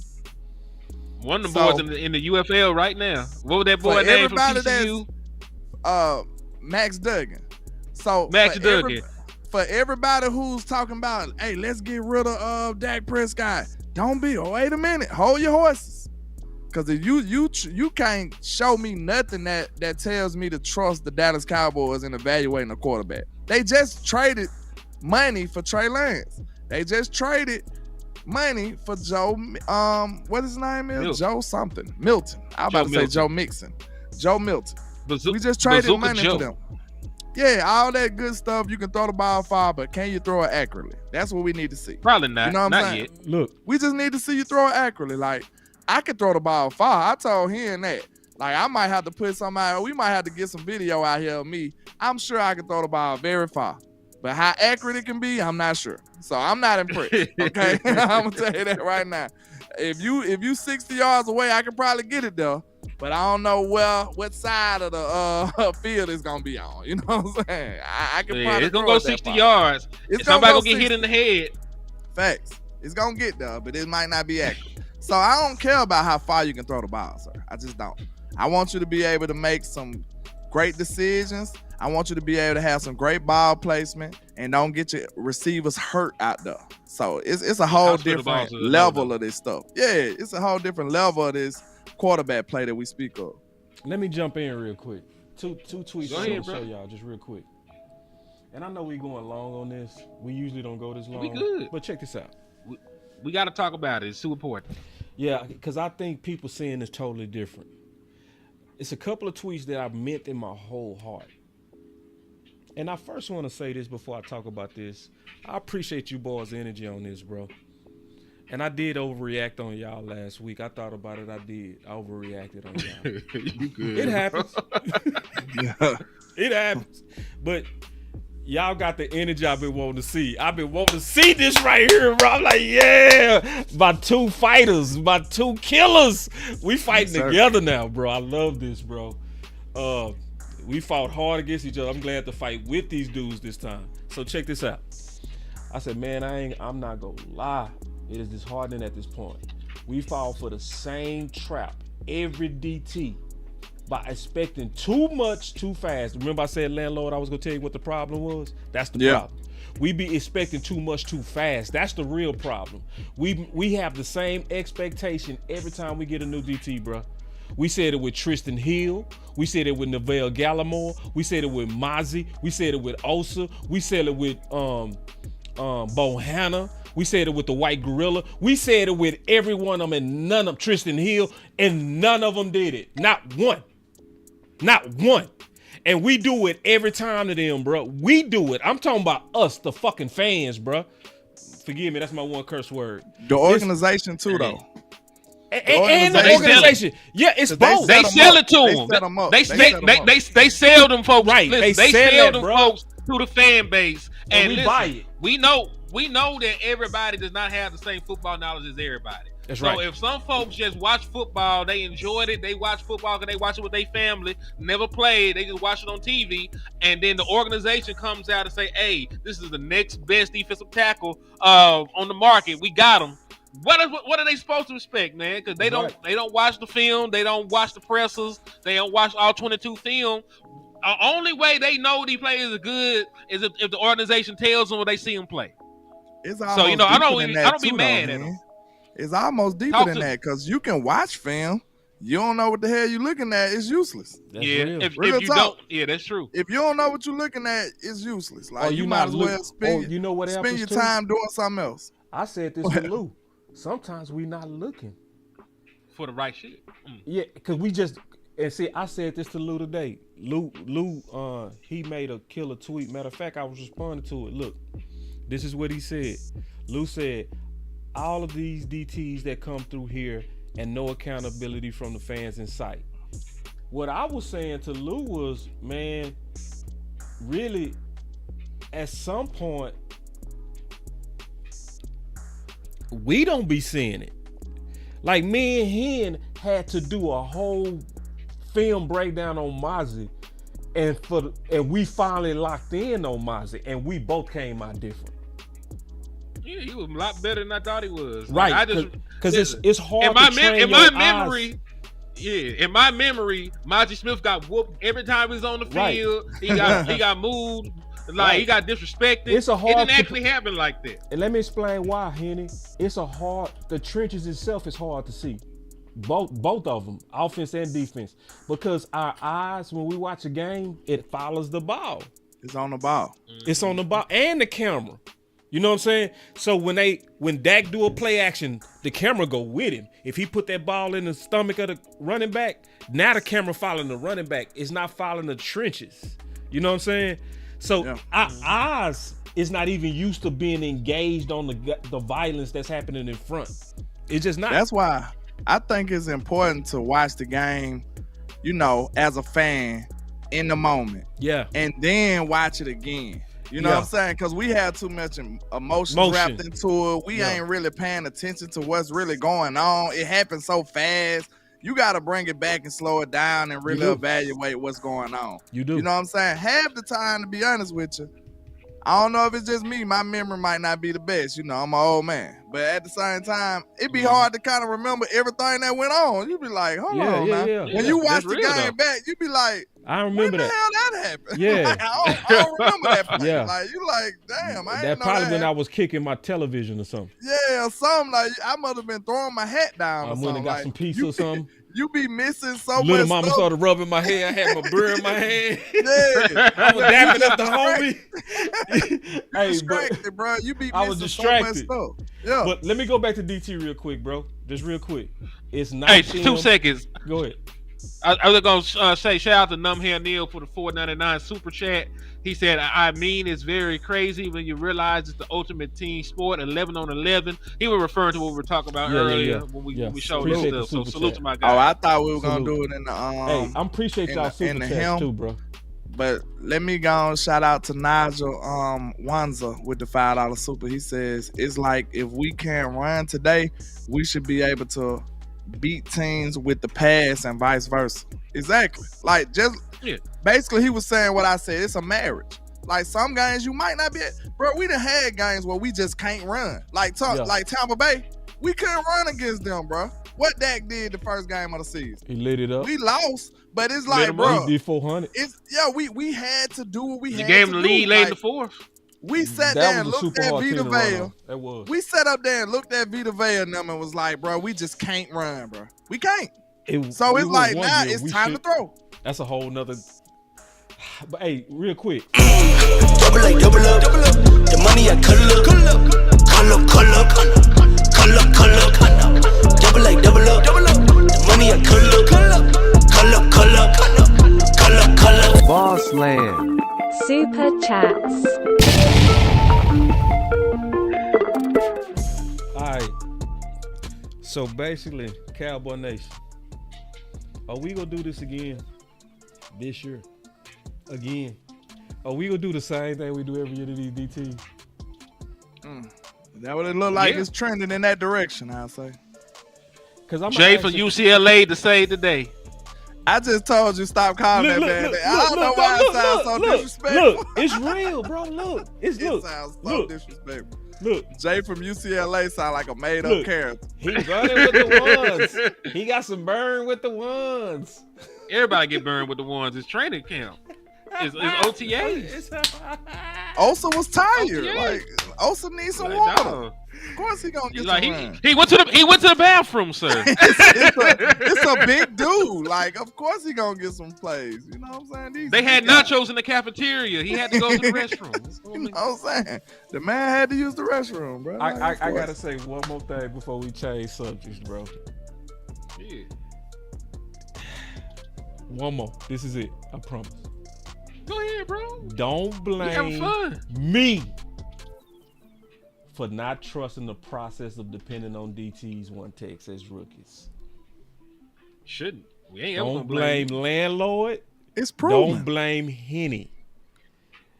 S4: One of the boys in the UFL right now. What was that boy name from TCU?
S1: Max Duggan. So
S4: Max Duggan.
S1: For everybody who's talking about, hey, let's get rid of Dak Prescott. Don't be. Oh, wait a minute. Hold your horses. Because if you can't show me nothing that tells me to trust the Dallas Cowboys in evaluating a quarterback. They just traded money for Trey Lance. They just traded money for Joe. What his name is?
S4: Milton.
S1: Joe something. Milton. I was about to say Joe Mixon. Joe Milton. We just traded
S4: Bazooka
S1: money
S4: Joe.
S1: for them. Yeah, all that good stuff. You can throw the ball far, but can you throw it accurately? That's what we need to see.
S4: Probably not.
S1: You know what I'm saying?
S3: Yet. Look,
S1: we just need to see you throw it accurately. Like, I can throw the ball far. I told him that. Like, I might have to put somebody, we might have to get some video out here of me. I'm sure I can throw the ball very far. But how accurate it can be, I'm not sure. So I'm not impressed. Okay? I'm gonna tell you that right now. If you 60 yards away, I can probably get it there. But I don't know what side of the field it's gonna be on. You know what I'm saying? I can probably
S4: it's gonna go 60 yards.
S1: It's
S4: somebody
S1: go
S4: gonna get hit in the head.
S1: Facts. It's gonna get there, but it might not be accurate. So I don't care about how far you can throw the ball, sir. I just don't. I want you to be able to make some great decisions. I want you to be able to have some great ball placement and don't get your receivers hurt out there. So it's a whole different level of this stuff. Yeah, it's a whole different level of this quarterback play that we speak of.
S3: Let me jump in real quick. Two tweets
S4: Go
S3: I'm
S4: ahead,
S3: gonna show y'all just real quick. And I know we going long on this. We usually don't go this long.
S4: We good.
S3: But check this out.
S4: We got to talk about it. It's too important.
S3: Yeah, because I think people seeing this totally different. It's a couple of tweets that I meant in my whole heart. And I first want to say this before I talk about this. I appreciate you boys' energy on this, bro. And I did overreact on y'all last week. I thought about it. I did. I overreacted on y'all.
S4: You good.
S3: It happens.
S1: Yeah.
S3: It happens. But y'all got the energy I've been wanting to see. I've been wanting to see this right here, bro. I'm like, yeah. My 2 fighters, my 2 killers. We fighting together now, bro. I love this, bro. We fought hard against each other. I'm glad to fight with these dudes this time. So check this out. I said, man, I'm not gonna lie. It is disheartening at this point. We fall for the same trap every DT by expecting too much too fast. Remember I said, Landlord, I was gonna tell you what the problem was? That's the problem. We be expecting too much too fast. That's the real problem. We have the same expectation every time we get a new DT, bro. We said it with Tristan Hill. We said it with Neville Gallimore. We said it with Mozzie. We said it with Osa. We said it with Bohanna. We said it with the White Gorilla. We said it with every one of them, and none of Tristan Hill, and none of them did it. Not one. Not one. And we do it every time to them, bro. We do it. I'm talking about us, the fucking fans, bro. Forgive me, that's my one curse word.
S1: The organization too, though.
S3: And the organization. Yeah, it's both.
S4: They sell it to them. They sell them folks.
S3: Right.
S4: Listen, they sell them folks to the fan base. And
S3: we
S4: listen,
S3: buy it.
S4: We know that everybody does not have the same football knowledge as everybody.
S3: That's
S4: so
S3: right.
S4: If some folks just watch football, they enjoyed it, they watch football because they watch it with their family, never played, they just watch it on TV, and then the organization comes out and say, hey, this is the next best defensive tackle on the market. We got him. What are they supposed to expect, man? Because they don't watch the film, they don't watch the pressers, they don't watch all 22 film. The only way they know these players are good is if the organization tells them when they see them play.
S1: It's
S4: so I don't be mad at them.
S1: It's almost deeper than that because you can watch film. You don't know what the hell you're looking at. It's useless.
S3: That's
S4: yeah,
S3: real.
S4: if you don't, yeah, that's true.
S1: If you don't know what you're looking at, it's useless. Like
S3: you
S1: might as well spend your time doing something else.
S3: I said this to Lou. Sometimes we not looking
S4: for the right shit.
S3: Yeah, because we just I said this to Lou today. Lou, he made a killer tweet. Matter of fact, I was responding to it. Look, this is what he said. Lou said, all of these DTs that come through here and no accountability from the fans in sight. What I was saying to Lou was, man, really, at some point, we don't be seeing it. Like me and Hen had to do a whole film breakdown on Mozzie, and we finally locked in on Mozzie, and we both came out different.
S4: Yeah, he was a lot better than I thought he was.
S3: Right,
S4: I just
S3: because it's hard
S4: in my,
S3: to train
S4: in my
S3: your
S4: memory.
S3: eyes.
S4: Yeah, in my memory, Mozzie Smith got whooped every time he was on the field. Right. He got moved, like right. He got disrespected. It didn't actually happen like that.
S3: And let me explain why, Henny. The trenches itself is hard to see. Both of them, offense and defense, because our eyes, when we watch a game, it follows the ball.
S1: It's on the ball.
S3: It's on the ball and the camera. You know what I'm saying? So when Dak do a play action, the camera go with him. If he put that ball in the stomach of the running back, now the camera following the running back. It's not following the trenches. You know what I'm saying? So our eyes is not even used to being engaged on the violence that's happening in front. It's just not.
S1: That's why I think it's important to watch the game, you know, as a fan in the moment.
S3: Yeah.
S1: And then watch it again. You know what I'm saying? Because we have too much emotion wrapped into it. We ain't really paying attention to what's really going on. It happens so fast. You got to bring it back and slow it down and really evaluate what's going on.
S3: You do.
S1: You know what I'm saying? Half the time, to be honest with you, I don't know if it's just me. My memory might not be the best. You know, I'm an old man. But at the same time, it'd be hard to kind of remember everything that went on. You'd be like, hold on, man.
S3: Yeah.
S1: When you watch the game back, you'd be like,
S3: I remember
S1: when the hell that happened?
S3: Yeah.
S1: Like, I don't remember that play.
S3: Yeah.
S1: Like, you like, damn, I ain't
S3: that
S1: know
S3: probably
S1: that
S3: when I
S1: happened.
S3: was kicking my television or something.
S1: Yeah, or something. Like, I must have been throwing my hat down or
S3: I went
S1: something.
S3: and got
S1: like,
S3: some pizza or something.
S1: You be missing so much
S3: Little mama
S1: stuff.
S3: started rubbing my hair. I had my beer in my hand.
S1: Yeah.
S3: I was dapping up the homie.
S1: You distracted, bro. You be missing
S3: I was distracted.
S1: so much stuff. Yeah.
S3: But let me go back to DT real quick, bro. Just real quick. It's not.
S4: Hey, 2 seconds.
S3: Go ahead.
S4: I was gonna say shout out to Numhair Neil for the $4.99 super chat. He said, "I mean, it's very crazy when you realize it's the ultimate team sport, 11 on 11." He was referring to what we were talking about earlier when we showed this stuff. So salute to my guy.
S1: Oh, I thought we were gonna do it in the
S3: Hey, I appreciate y'all super chats too, bro.
S1: But let me go and shout out to Nigel Wanza with the $5 super. He says it's like if we can't run today, we should be able to beat teams with the pass and vice versa. Exactly. Like basically he was saying what I said. It's a marriage. Like some games you might not be bro, we done had games where we just can't run. Like Tampa Bay, we couldn't run against them, bro. What Dak did the first game of the season.
S3: He lit it up.
S1: We lost, but it's like, bro.
S3: He did 400.
S1: We had to do what we had to do.
S4: You gave him the lead late in the fourth.
S1: We sat there and looked at Vita Vea.
S3: That was.
S1: We sat up there and looked at Vita Vea and them and was like, bro, we just can't run, bro. We can't. It's like now it's time to throw.
S3: That's a whole nother. But hey, real quick.
S7: Double up. The money I color up. Double up. The money I color.
S8: Boss Land.
S9: Super chats.
S3: Alright. So basically, Cowboy Nation. Are we gonna do this again this year? Again? Are we gonna do the same thing we do every year to these DTs?
S1: Is that what it look like? It's trending in that direction, I'll say.
S4: Jay from UCLA to save the day.
S1: I just told you stop calling that man. I don't know why it sounds so disrespectful.
S3: Look, it's real, bro. Look, it
S1: sounds so disrespectful.
S3: Look,
S1: Jay from UCLA sound like a made-up character.
S3: He running with the ones. He got some burn with the ones.
S4: Everybody get burned with the ones. It's training camp. It's OTAs.
S1: Osa was tired. Like Osa needs some water.
S4: No.
S1: Of course he gonna get some run.
S4: He went to the bathroom, sir.
S1: it's a big dude. Like, of course he gonna get some plays. You know what I'm saying?
S4: They had nachos in the cafeteria. He had to go to the restroom.
S1: You know what I'm saying? The man had to use the restroom, bro.
S3: I gotta say one more thing before we change subjects, bro.
S4: Yeah.
S3: One more. This is it. I promise.
S4: Go ahead, bro.
S3: Don't blame me for not trusting the process of depending on DTs one takes as rookies.
S4: Shouldn't. We ain't
S3: Don't
S4: ever gonna blame
S3: Landlord.
S1: It's proven.
S3: Don't blame Henny.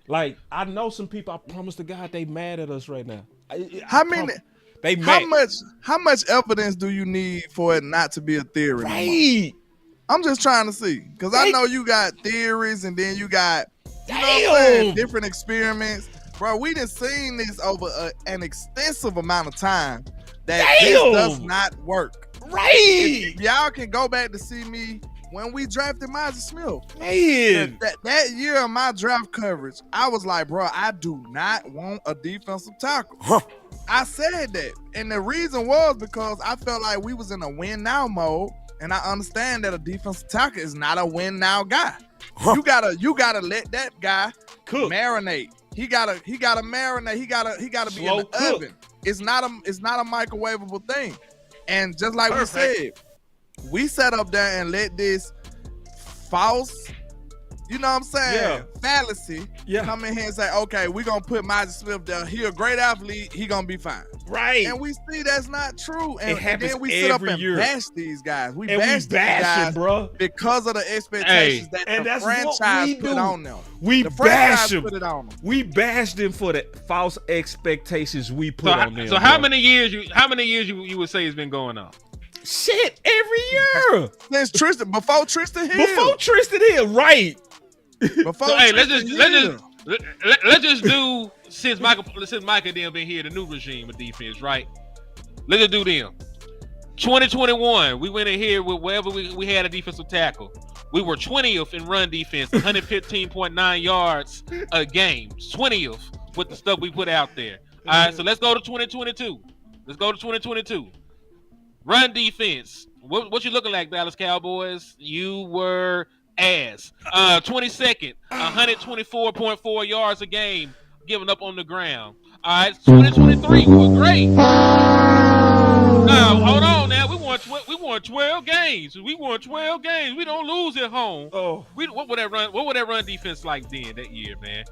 S3: Like, I know some people, I promise to God, they mad at us right now.
S1: How much evidence do you need for it not to be a theory?
S3: Right.
S1: I'm just trying to see because I know you got theories and then you got what I'm saying, different experiments. Bro, we done seen this over an extensive amount of time that this does not work.
S3: Right.
S1: If y'all can go back to see me when we drafted Micah Smith.
S3: Man.
S1: That year of my draft coverage, I was like, bro, I do not want a defensive tackle. Huh. I said that. And the reason was because I felt like we was in a win now mode. And I understand that a defensive tackle is not a win now guy. Huh. You gotta let that guy cook, marinate. He gotta marinate. He gotta be in the oven. It's not a microwavable thing. And just like we said, we sat up there and let this false, you know what I'm saying, fallacy come in here and say, okay, we're going to put Micah Smith there. He a great athlete. He going to be fine. Right. And we see that's not true. And then we sit up and bash these guys. We bash these guys, bro, because of the expectations that the franchise put on them.
S3: We bash them. We bash them for the false expectations we put on them.
S4: So how many years you would say it's been going on?
S3: Shit, every year.
S1: Since before Tristan Hill.
S3: Before Tristan Hill, right.
S4: Let's just do since Micah then been here, the new regime of defense, right? Let's just do them. 2021, we went in here with wherever we had a defensive tackle. We were 20th in run defense, 115.9 yards a game. 20th with the stuff we put out there. All right, so let's go to 2022. Run defense. What you looking like, Dallas Cowboys? You were ass. 22nd, 124.4 yards a game giving up on the ground. All right, 2023, we were great. Now, hold on now. We won 12 games. We won 12 games. We don't lose at home. Oh. What would that run defense like then that year, man?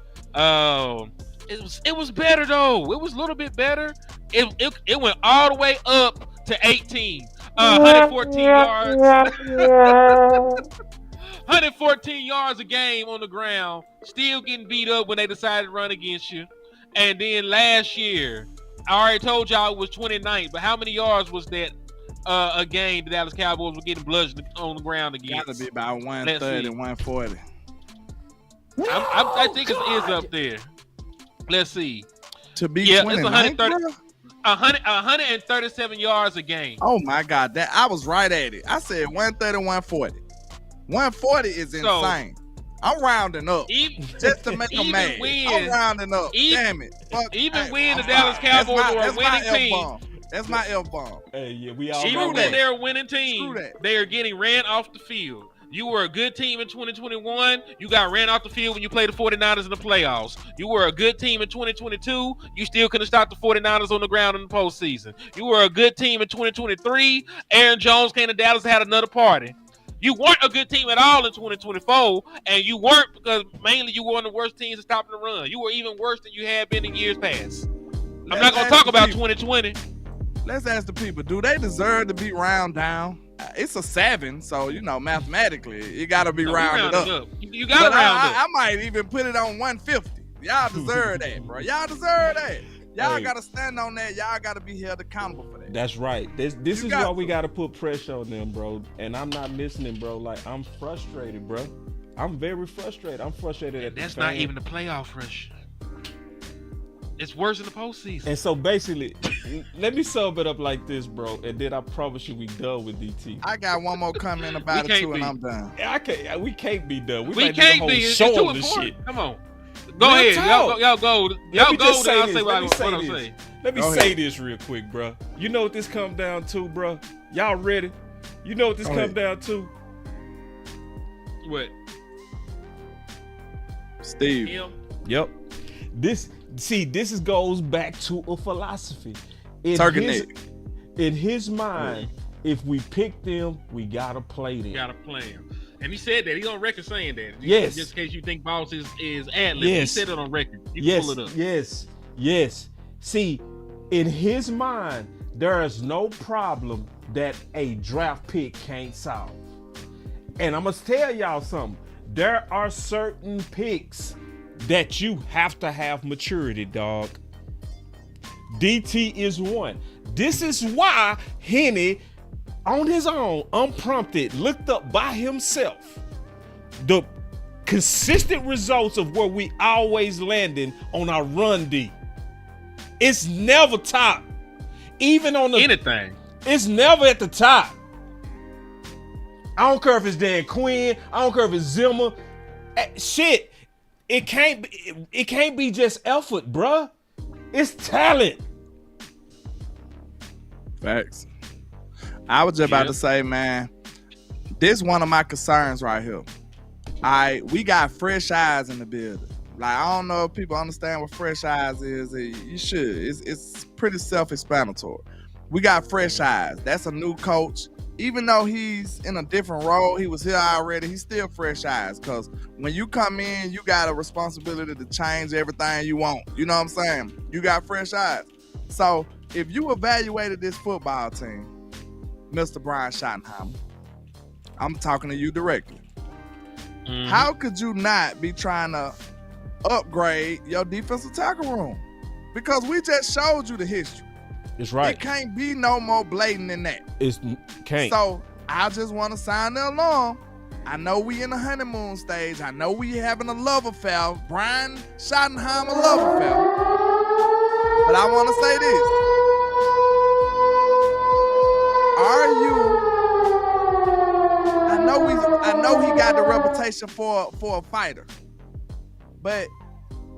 S4: It was better though. It was a little bit better. It went all the way up to 18. 114 yards. 114 yards a game on the ground. Still getting beat up when they decided to run against you. And then last year, I already told y'all it was 29th, but how many yards was that a game the Dallas Cowboys were getting bludgeoned on the ground against?
S1: Got to be about 130, 140.
S4: I think it is up there. Let's see.
S1: To be 29th,
S4: 137 yards a game.
S1: Oh my God, that I was right at it. I said 130, 140. 140 is insane. I'm rounding up just to make them mad. I'm rounding up. Damn it.
S4: When the Dallas Cowboys were a winning team.
S1: That's my F-bomb.
S3: Hey, yeah, we all
S4: even when they're a winning team, they are getting ran off the field. You were a good team in 2021. You got ran off the field when you played the 49ers in the playoffs. You were a good team in 2022. You still couldn't stop the 49ers on the ground in the postseason. You were a good team in 2023. Aaron Jones came to Dallas and had another party. You weren't a good team at all in 2024, and you weren't because mainly you were one of the worst teams at stopping the run. You were even worse than you had been in years past. I'm not going to talk about 2020.
S1: Let's ask the people, do they deserve to be round down? It's a 7, so, mathematically, you got to be rounded up.
S4: You got to round up.
S1: I might even put it on 150. Y'all deserve that, bro. Y'all deserve that. Y'all got to stand on that. Y'all got to be held accountable for that.
S3: That's right. This is why we got to put pressure on them, bro. And I'm not listening, bro. Like, I'm frustrated, bro. I'm very frustrated. I'm frustrated at
S4: that's not even the playoff pressure. It's worse in the postseason.
S3: And so basically, let me sum it up like this, bro. And then I promise you we done with DT.
S1: I got one more comment about it too, and I'm done.
S3: We can't be done.
S4: We can't be. It's too important. Come on. Go ahead. Y'all go. Y'all go. I'll say what I'm saying.
S3: Let me say this real quick, bro. You know what this comes down to, bro? Y'all ready? You know what this comes down to?
S4: What?
S1: Steve.
S3: Yep. This goes back to a philosophy. In his mind, if we pick them, we gotta play them.
S4: And he said that. He's on record saying that.
S3: Yes.
S4: Just in case you think Boss is ad-lib. Yes. He said it on record. You can pull it up.
S3: Yes. See, in his mind, there is no problem that a draft pick can't solve. And I must tell y'all something. There are certain picks that you have to have maturity, dog. DT is one. This is why Henny on his own, unprompted, looked up by himself the consistent results of where we always landing on our run D. It's never top. Even on the
S4: Anything.
S3: It's never at the top. I don't care if it's Dan Quinn. I don't care if it's Zimmer. Shit, it can't be just effort, bruh. It's talent.
S1: Facts. I was just about to say, man, this one of my concerns right here. We got fresh eyes in the building. Like, I don't know if people understand what fresh eyes is. You should. It's pretty self-explanatory. We got fresh eyes. That's a new coach. Even though he's in a different role, he was here already, he's still fresh eyes. Because when you come in, you got a responsibility to change everything you want. You know what I'm saying? You got fresh eyes. So if you evaluated this football team, Mr. Brian Schottenheimer, I'm talking to you directly. Mm-hmm. How could you not be trying to upgrade your defensive tackle room? Because we just showed you the history.
S3: It's right.
S1: It can't be no more blatant than that.
S3: It can't.
S1: So I just want to sound the alarm. I know we in the honeymoon stage. I know we having a love affair. Brian Schottenheimer love affair. But I want to say this. I know he got the reputation for a fighter. But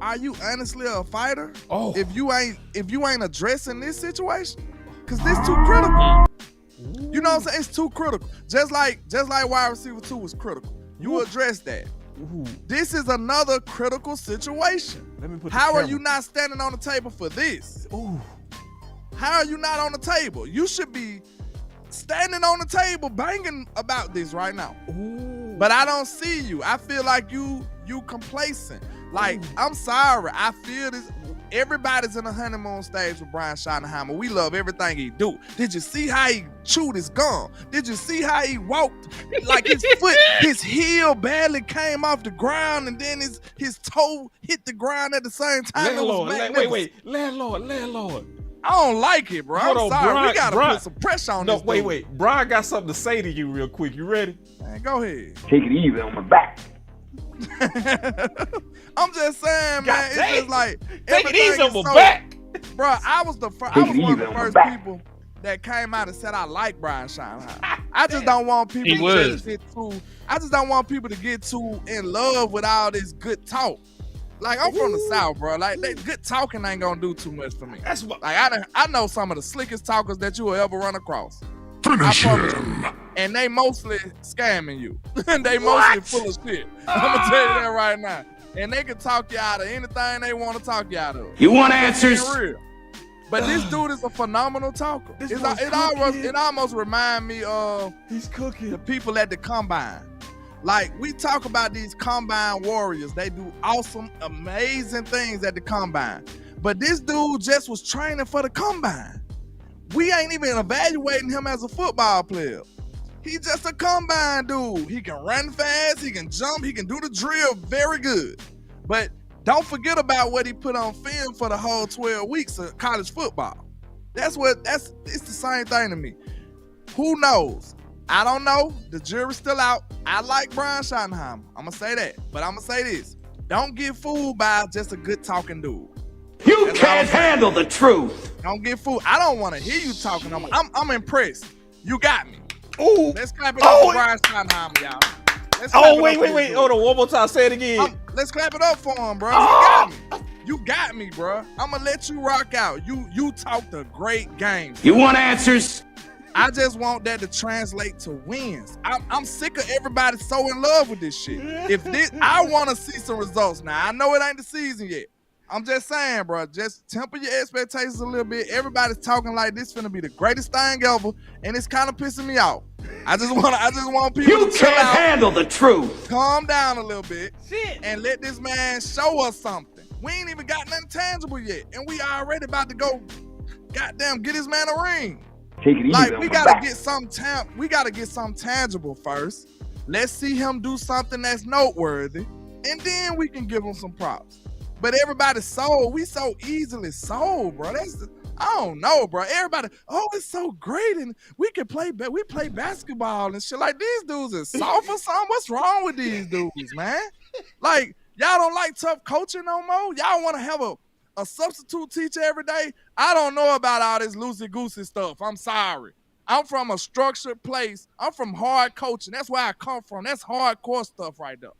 S1: are you honestly a fighter?
S3: Oh.
S1: If you ain't addressing this situation, because this too critical. You know what I'm saying? It's too critical. Just like wide receiver 2 was critical. You address that.
S3: Ooh.
S1: This is another critical situation.
S3: Let me put
S1: How are you not standing on the table for this?
S3: Ooh.
S1: How are you not on the table? You should be standing on the table banging about this right now.
S3: Ooh.
S1: But I don't see you. I feel like you complacent. Like, I'm sorry. I feel this. Everybody's in the honeymoon stage with Brian Schottenheimer. We love everything he do. Did you see how he chewed his gum? Did you see how he walked? Like his foot, his heel barely came off the ground, and then his toe hit the ground at the same time.
S3: Landlord, wait. Landlord.
S1: I don't like it, bro.
S3: Hold
S1: I'm
S3: on,
S1: sorry.
S3: Brian,
S1: We gotta put some pressure on this.
S3: No, wait. Brian got something to say to you real quick. You ready?
S1: Man, go ahead.
S8: Take it easy on my back.
S1: I'm just saying, man. It's just like
S3: take it easy on my back,
S1: bro. I was one of the first people that came out and said I like Brian Schottenheimer. I just don't want people to get too in love with all this good talk. Like, I'm from the South, bro. Like, that good talking ain't gonna do too much for me.
S3: That's what.
S1: Like, I know some of the slickest talkers that you will ever run across.
S10: Finish him.
S1: And they mostly scamming you. They mostly full of shit. I'm gonna tell you that right now. And they can talk you out of anything they want to talk you out of.
S8: You want answers?
S1: Real. But this dude is a phenomenal talker. It almost reminds me of
S3: he's cooking
S1: the people at the combine. Like, we talk about these combine warriors. They do awesome, amazing things at the combine. But this dude just was training for the combine. We ain't even evaluating him as a football player. He's just a combine dude. He can run fast, he can jump, he can do the drill very good. But don't forget about what he put on film for the whole 12 weeks of college football. It's the same thing to me. Who knows? I don't know. The jury's still out. I like Brian Schottenheimer. I'm going to say that. But I'm going to say this. Don't get fooled by just a good talking dude.
S8: You can't handle the truth.
S1: Don't get fooled. I don't want to hear you talking. I'm impressed. You got me.
S3: Ooh.
S1: Let's clap it up for Brian Schottenheimer, y'all.
S3: Wait. Hold on. One more time. Say it again.
S1: Let's clap it up for him, bro. You got me, bro. I'm going to let you rock out. You talked a great game.
S8: You want answers?
S1: I just want that to translate to wins. I'm sick of everybody so in love with this shit. I want to see some results now. I know it ain't the season yet. I'm just saying, bro, just temper your expectations a little bit. Everybody's talking like this finna be the greatest thing ever, and it's kind of pissing me off. I just want people to chill out.
S8: You can't handle the truth.
S1: Calm down a little bit and let this man show us something. We ain't even got nothing tangible yet, and we already about to go, goddamn, get this man a ring.
S8: Take it easy.
S1: Like, we gotta get something tangible first. Let's see him do something that's noteworthy, and then we can give him some props. But everybody's sold. We so easily sold, bro. I don't know, bro. Everybody, oh, it's so great, and we play basketball and shit. Like, these dudes is soft or something. What's wrong with these dudes, man? Like, y'all don't like tough coaching no more? Y'all want to have a substitute teacher every day? I don't know about all this loosey-goosey stuff. I'm sorry. I'm from a structured place. I'm from hard coaching. That's where I come from. That's hardcore stuff right there.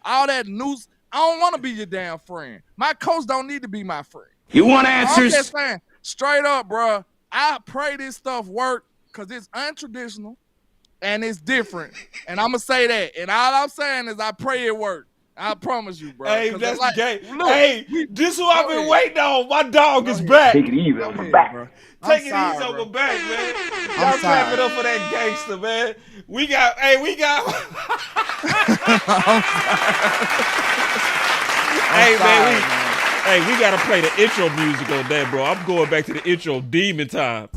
S1: All that news, I don't want to be your damn friend. My coach don't need to be my friend.
S8: You want answers?
S1: I'm just saying, straight up, bro. I pray this stuff work because it's untraditional and it's different. And I'm going to say that. And all I'm saying is I pray it work. I promise you, bro.
S3: Hey, that's
S1: like,
S3: gay.
S1: Look,
S3: hey, this is who I've been waiting on. My dog is back.
S8: Take it easy on the back.
S1: bro.
S3: Take it easy on the back, man. Y'all clap it up for that gangster, man. We got. Hey, man. We gotta play the intro music on that, bro. I'm going back to the intro demon time.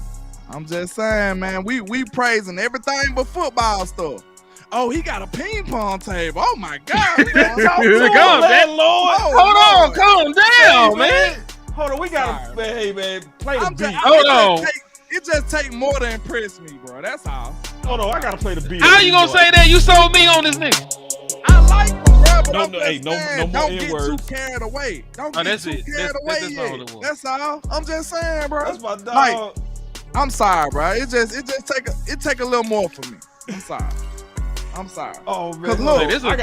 S1: I'm just saying, man. We praising everything but football stuff. Oh, he got a ping pong table. Oh my God. We gonna talk to him,
S4: Come on, man.
S3: Lord.
S1: Oh,
S4: Calm down, man.
S3: Hold on, we gotta. Hey, man, play the beat.
S4: Hold on.
S1: It just take more to impress me, bro. That's all.
S3: Hold on, I gotta play the beat.
S4: How you gonna say that? You sold me on this nigga.
S1: I like him, bro. But
S3: No,
S1: I'm
S3: no,
S1: just
S3: hey, no
S1: saying,
S3: more
S1: don't get
S3: N-words.
S1: too carried away. Don't
S4: Oh,
S1: get
S4: that's
S1: too
S4: it.
S1: carried
S4: That's
S1: away
S4: all
S1: yet.
S4: it was.
S1: That's all. I'm just saying, bro.
S3: That's my dog.
S1: Like, I'm sorry, bro. It take a little more for me. I'm sorry.
S3: Oh man,
S1: Cause look,
S4: This is
S3: I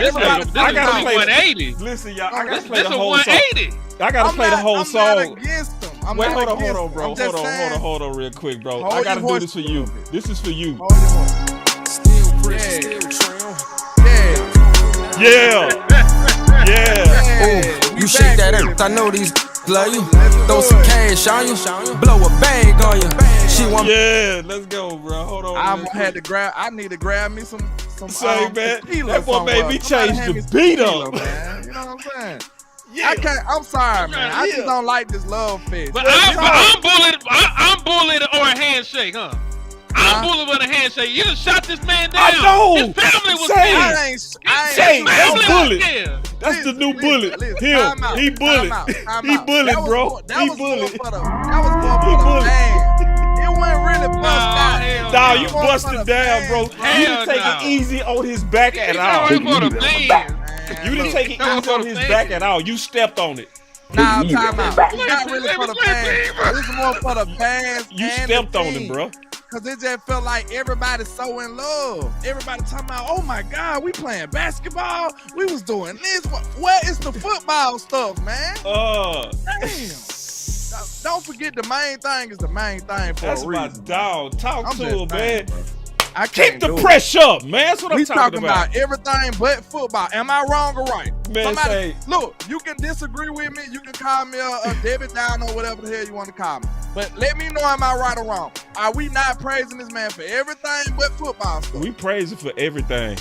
S3: gotta play
S4: 180.
S3: Listen, y'all, I gotta
S4: This
S3: play the
S4: is
S3: whole song.
S4: 180.
S3: I gotta play the whole
S1: I'm
S3: song.
S1: not against them.
S3: Wait, hold on, bro. Hold on, real quick, bro.
S1: Hold
S3: I gotta
S1: your
S3: do this for you. This is for you. Yeah.
S7: You shake that ass, I know these love you. Throw some cash on you, blow a bag on you. She want
S3: Yeah, let's go, bro. Hold on.
S1: I need to grab me some
S3: Say, man,
S1: tequila
S3: that boy made
S1: somewhere.
S3: me
S1: Somebody
S3: change
S1: hand
S3: the
S1: me some
S3: beat
S1: tequila,
S3: up.
S1: man. You know what I'm saying?
S3: Yeah.
S1: I'm sorry, man. I just don't like this love fest.
S4: But I'm bullied or a handshake, huh? I'm bullied with a handshake. You done shot this man down.
S3: I know.
S4: His family was
S3: Say,
S4: there.
S1: I ain't
S3: Say, that's
S4: family
S3: bullet.
S4: was there.
S3: That's the new bullet.
S1: Listen,
S3: Him,
S1: time out,
S3: he bullet.
S1: time out.
S3: He bullet,
S1: That was
S3: bro.
S1: more- that
S3: He
S1: was more
S3: bullet.
S1: for the- That was more
S3: He
S1: for the
S3: bullet.
S1: fans. It wasn't really bust out.
S4: hell
S3: Nah,
S4: no.
S3: you busted down, bro. You
S4: Hell
S3: didn't take
S4: no.
S3: it easy on his back at all.
S4: It's for the fans.
S3: You didn't take it easy on his back at all. You stepped on it.
S1: Nah, time out. It's not really for the fans. This is more for the fans.
S3: You
S1: and
S3: stepped
S1: the
S3: on
S1: team.
S3: it, bro.
S1: Cause it just felt like everybody's so in love. Everybody talking about, oh my God, we playing basketball. We was doing this. Where is the football stuff, man? Damn. Don't forget the main thing is the main thing for
S3: That's
S1: a
S3: my
S1: reason.
S3: dog. Talk
S1: I'm
S3: to
S1: just
S3: him,
S1: saying,
S3: man.
S1: bro. I
S3: Keep
S1: can't
S3: the
S1: do it.
S3: pressure up, man. That's what I'm
S1: We
S3: talking about.
S1: everything but football. Am I wrong or right?
S3: Man, say-
S1: Look, you can disagree with me. You can call me a Debbie Downer or whatever the hell you want to call me. But let me know, am I right or wrong? Are we not praising this man for everything but football stuff?
S3: We praise him for everything.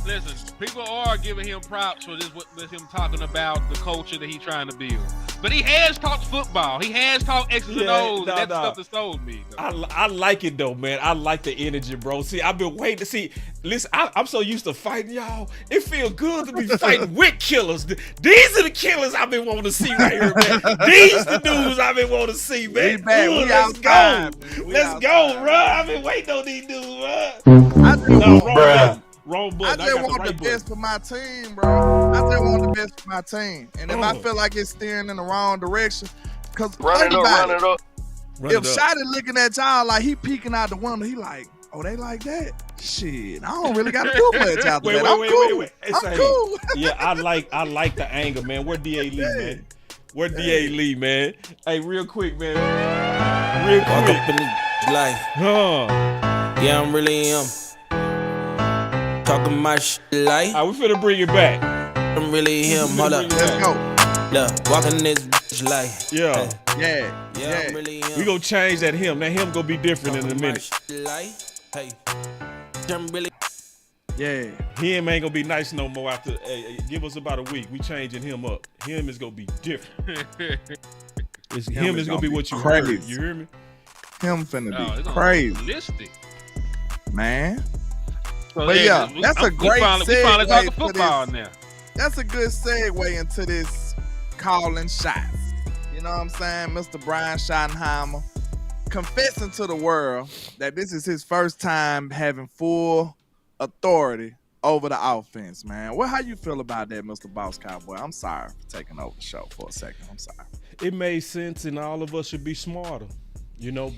S4: Listen, people are giving him props for this with him talking about the culture that he's trying to build. But he has talked football. He has talked X's and O's.
S3: nah,
S4: That's
S3: nah.
S4: stuff that sold me.
S3: I like it though, man. I like the energy, bro. See, I've been waiting to see. Listen, I'm so used to fighting y'all. It feels good to be fighting with killers. These are the killers I've been wanting to see right here, man. These the dudes I've been wanting to see, man.
S1: We back. We
S3: Let's go.
S1: outside, man. We
S3: Let's go,
S1: outside.
S3: bro. I've been waiting on these dudes, bro.
S1: I just
S3: No,
S1: want,
S3: wrong button. Wrong
S1: I
S3: button.
S1: just
S3: got
S1: want the
S3: right button.
S1: best for my team, bro. I just want the best for my team. And if I feel like it's steering in the wrong direction, because think about it.
S3: Run
S1: If
S3: it up.
S1: Shotty looking at y'all like he peeking out the window, he like, oh, they like that? Shit, I don't really got to do much after
S3: Wait,
S1: that.
S3: wait,
S1: I'm
S3: wait,
S1: cool.
S3: wait.
S1: I'm cool.
S3: Yeah, I like the anger, man. Where DA Lee, man? Where DA Lee, man? Hey, real quick, man. Real
S7: walk
S3: quick.
S7: up in the life.
S3: Huh.
S7: Yeah, I'm really talking my shit like
S3: All right, we finna bring it back.
S7: I'm really him. Hold up,
S1: Let's go.
S7: look, walking this bitch like
S3: Yeah.
S1: Yeah.
S7: yeah, I'm really him.
S3: We gonna change that him. That him gonna be different in a minute.
S7: Like, hey, I'm really.
S1: Yeah.
S3: Him ain't gonna be nice no more after. Hey, give us about a week. We changing him up. Him is gonna be different. Him is gonna be what you heard.
S1: crazy.
S3: You hear me?
S1: Him finna
S4: Oh,
S1: be
S4: it's
S1: crazy,
S4: realistic.
S1: man.
S4: So,
S1: But yeah, that's a great
S4: we finally
S1: segue
S4: talking
S1: to
S4: football
S1: this.
S4: now.
S1: That's a good segue into this calling shots. You you know what I'm saying, Mr. Brian Schottenheimer, confessing to the world that this is his first time having full authority over the offense, man. How you feel about that, Mr. Boss Cowboy? I'm sorry for taking over the show for a second. I'm sorry.
S3: It made sense, and all of us should be smarter,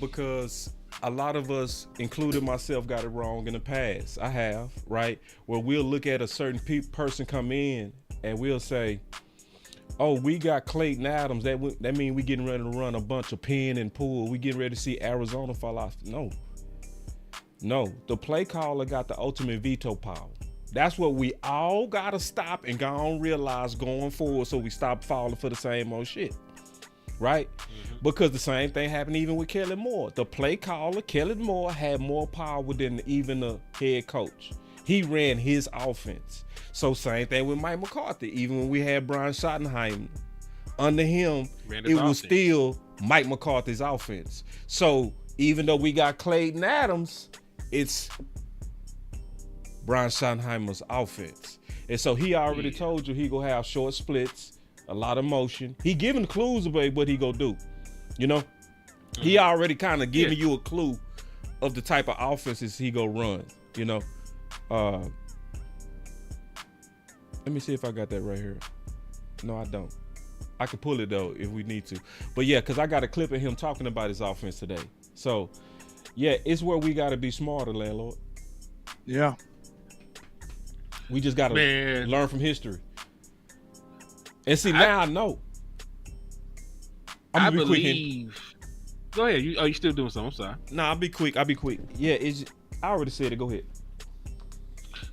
S3: because a lot of us, including myself, got it wrong in the past. I have, right? Where we'll look at a certain person come in and we'll say, oh, we got Clayton Adams. That means we getting ready to run a bunch of pin and pull. We getting ready to see Arizona fall off. No, the play caller got the ultimate veto power. That's what we all got to stop and go on realize going forward so we stop falling for the same old shit, right? Mm-hmm. Because the same thing happened even with Kellen Moore. The play caller, Kellen Moore, had more power than even the head coach. He ran his offense. So same thing with Mike McCarthy. Even when we had Brian Schottenheimer, under him, it was still Mike McCarthy's offense. So even though we got Clayton Adams, it's Brian Schottenheimer's offense. And so he already told you he gonna have short splits, a lot of motion. He giving clues about what he gonna do. He already kind of giving you a clue of the type of offenses he gonna run. Let me see if I got that right here. No, I don't. I can pull it though if we need to. But yeah, because I got a clip of him talking about his offense today. So yeah, it's where we got to be smarter, Landlord.
S1: Yeah.
S3: We just got to learn from history. And see, now I know.
S4: I believe. Go ahead. You still doing something? I'm sorry.
S3: Nah, I'll be quick. Yeah, I already said it. Go ahead.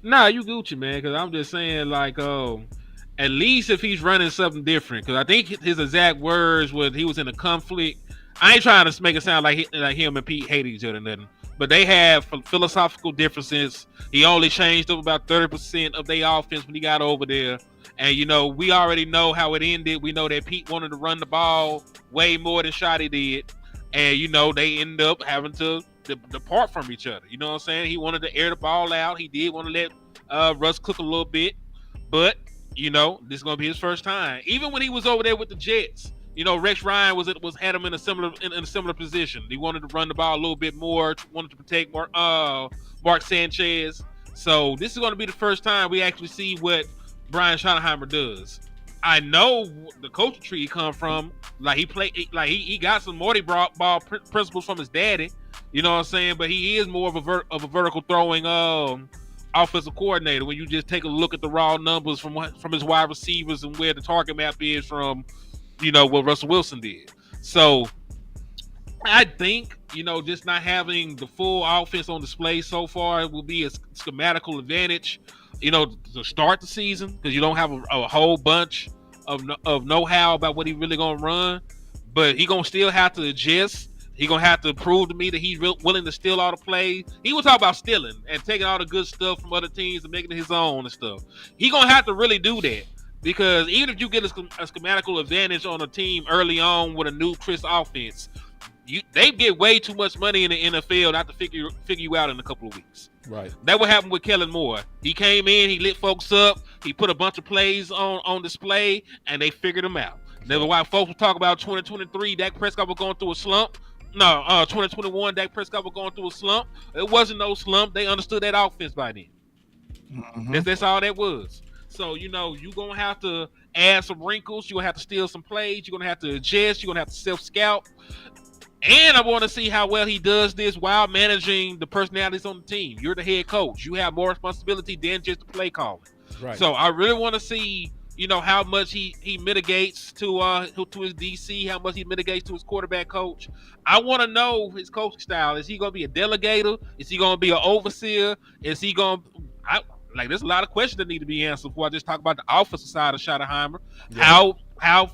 S4: Nah, you Gucci, man, because I'm just saying, at least if he's running something different, because I think his exact words was he was in a conflict. I ain't trying to make it sound like him and Pete hate each other or nothing, but they have philosophical differences. He only changed up about 30% of their offense when he got over there. And, we already know how it ended. We know that Pete wanted to run the ball way more than Shotty did. And, they ended up having to depart from each other. You know what I'm saying? He wanted to air the ball out. He did want to let Russ cook a little bit. But, this is going to be his first time. Even when he was over there with the Jets, Rex Ryan had him in a similar position. He wanted to run the ball a little bit more, wanted to protect Mark Sanchez. So this is going to be the first time we actually see what Brian Schottenheimer does. I know the coaching tree he come from. He got some Morty ball principles from his daddy. You know what I'm saying? But he is more of a vertical throwing offensive coordinator. When you just take a look at the raw numbers from his wide receivers and where the target map is from, what Russell Wilson did. So I think, just not having the full offense on display so far will be a schematical advantage, to start the season, because you don't have a whole bunch of know-how about what he really going to run. But he going to still have to adjust. He going to have to prove to me that he's willing to steal all the plays. He was talking about stealing and taking all the good stuff from other teams and making it his own and stuff. He going to have to really do that. Because even if you get a schematical advantage on a team early on with a new Chris offense, they get way too much money in the NFL not to figure you out in a couple of weeks.
S3: Right.
S4: That what happened with Kellen Moore. He came in, he lit folks up, he put a bunch of plays on display, and they figured them out. Never why folks will talk about 2023, Dak Prescott was going through a slump. No, 2021, Dak Prescott was going through a slump. It wasn't no slump. They understood that offense by then. Mm-hmm. That's all that was. So, you're going to have to add some wrinkles. You're going to have to steal some plays. You're going to have to adjust. You're going to have to self-scout. And I want to see how well he does this while managing the personalities on the team. You're the head coach. You have more responsibility than just the play calling. Right. So I really want to see, how much he mitigates to his DC, how much he mitigates to his quarterback coach. I want to know his coaching style. Is he going to be a delegator? Is he going to be an overseer? Is he going to... there's a lot of questions that need to be answered before I just talk about the offensive side of Schottenheimer. Yeah. How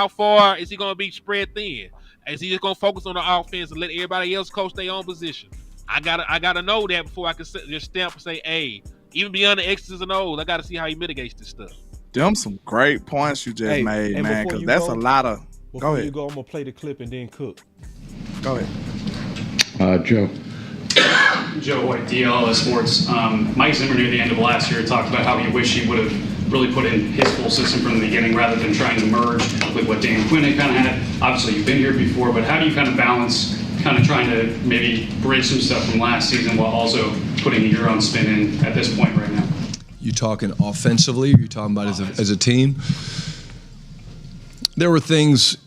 S4: far is he going to be spread thin? Is he just going to focus on the offense and let everybody else coach their own position? I gotta know that before I can just stamp and say, hey, even beyond the X's and O's, I got to see how he mitigates this stuff.
S1: Them some great points you just made, man, because that's a lot of...
S3: Go ahead. I'm going to play the clip and then cook.
S1: Go ahead.
S10: Joe White, DLS Sports. Mike Zimmer near the end of last year talked about how he wished he would have really put in his full system from the beginning rather than trying to merge with what Dan Quinn had kind of had. Obviously, you've been here before, but how do you kind of balance kind of trying to maybe bridge some stuff from last season while also putting your own spin in at this point right now?
S11: You talking offensively? Or you talking about as a team? There were things.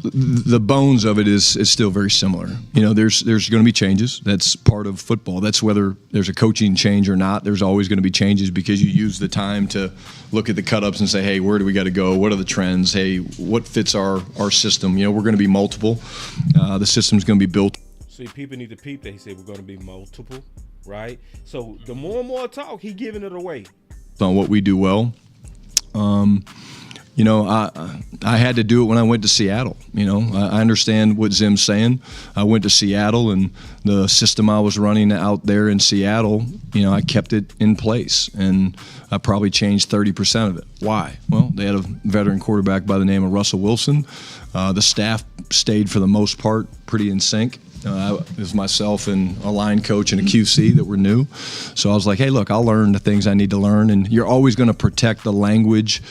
S11: The bones of it is still very similar. You know, there's going to be changes. That's part of football. That's whether there's a coaching change or not. There's always going to be changes because you use the time to look at the cut-ups and say, hey, where do we got to go? What are the trends? Hey, what fits our system? You know, we're going to be multiple. The system's going to be built.
S3: See, people need to peep that he said we're going to be multiple, right? So the more and more talk, he giving it away.
S11: On what we do well. You know, I had to do it when I went to Seattle. You know, I understand what Zim's saying. I went to Seattle, and the system I was running out there in Seattle, you know, I kept it in place, and I probably changed 30% of it. Why? Well, they had a veteran quarterback by the name of Russell Wilson. The staff stayed, for the most part, pretty in sync. It was myself and a line coach and a QC that were new. So I was like, hey, look, I'll learn the things I need to learn, and you're always going to protect the language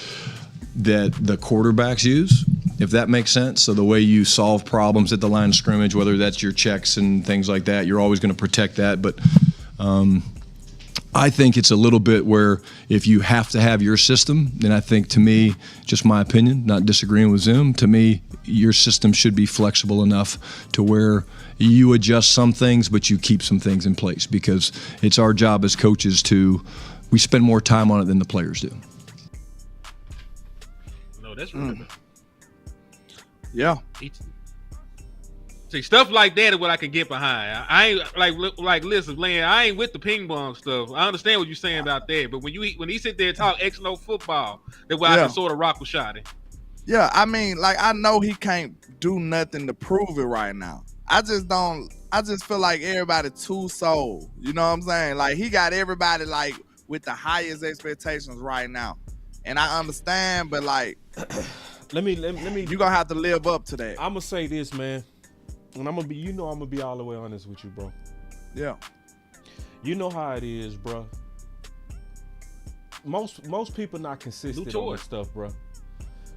S11: that the quarterbacks use, if that makes sense. So the way you solve problems at the line of scrimmage, whether that's your checks and things like that, you're always going to protect that. But I think it's a little bit where if you have to have your system, then I think, to me, just my opinion, not disagreeing with Zim, to me, your system should be flexible enough to where you adjust some things, but you keep some things in place, because it's our job as coaches we spend more time on it than the players do.
S4: That's really
S1: yeah.
S4: See, stuff like that is what I can get behind. I ain't like listen, Len, I ain't with the ping pong stuff. I understand what you're saying about that, but when he sit there and talk X no football, that's why I can sort of rock with Shotty.
S1: Yeah, I mean, like, I know he can't do nothing to prove it right now. I just feel like everybody too sold. You know what I'm saying? Like, he got everybody like with the highest expectations right now. And I understand, but like,
S3: let me.
S1: You gonna have to live up to that.
S3: I'm gonna say this, man, and I'm gonna be all the way honest with you, bro.
S1: Yeah.
S3: You know how it is, bro. Most people not consistent on this stuff, bro,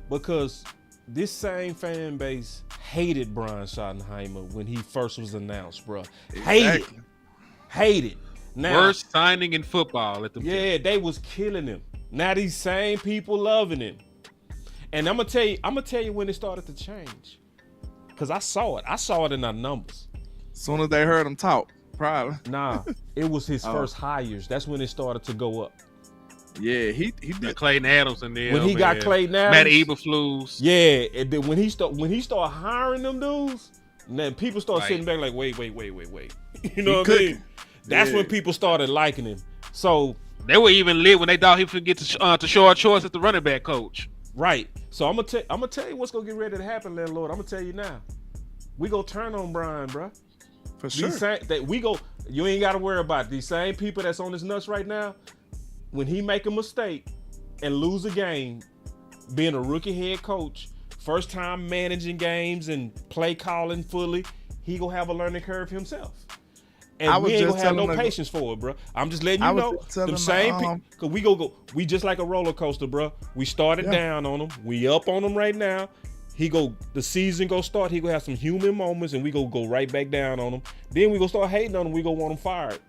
S3: because this same fan base hated Brian Schottenheimer when he first was announced, bro.
S1: Exactly.
S3: Hated. Now,
S4: worst signing in football at the
S3: time. They was killing him. Now these same people loving him. And I'm gonna tell you when it started to change. Cause I saw it in our numbers.
S1: As soon as they heard him talk, probably.
S3: Nah, it was his first hires. That's when it started to go up.
S1: Yeah, he did.
S4: Clayton Adams and then
S3: when he got Clayton Adams,
S4: Matt Eberflus.
S3: Yeah, and then when he started hiring them dudes, and then people start sitting back like, wait. You know what I mean? That's when people started liking him. So
S4: they were even lit when they thought he would get to short choice as the running back coach.
S3: Right. So I'm gonna tell you what's gonna get ready to happen, Landlord. I'm gonna tell you now. We go turn on Brian, bro.
S1: For sure.
S3: You ain't gotta worry about it. These same people that's on his nuts right now. When he make a mistake and lose a game, being a rookie head coach, first time managing games and play calling fully, he gonna have a learning curve himself. And we ain't gonna have no patience for it, bro. I'm just letting you know. Them same people, cause we just like a roller coaster, bro. We started down on them. We up on them right now. The season go start. He gonna have some human moments, and we go right back down on them. Then we gonna start hating on them. We gonna want them fired.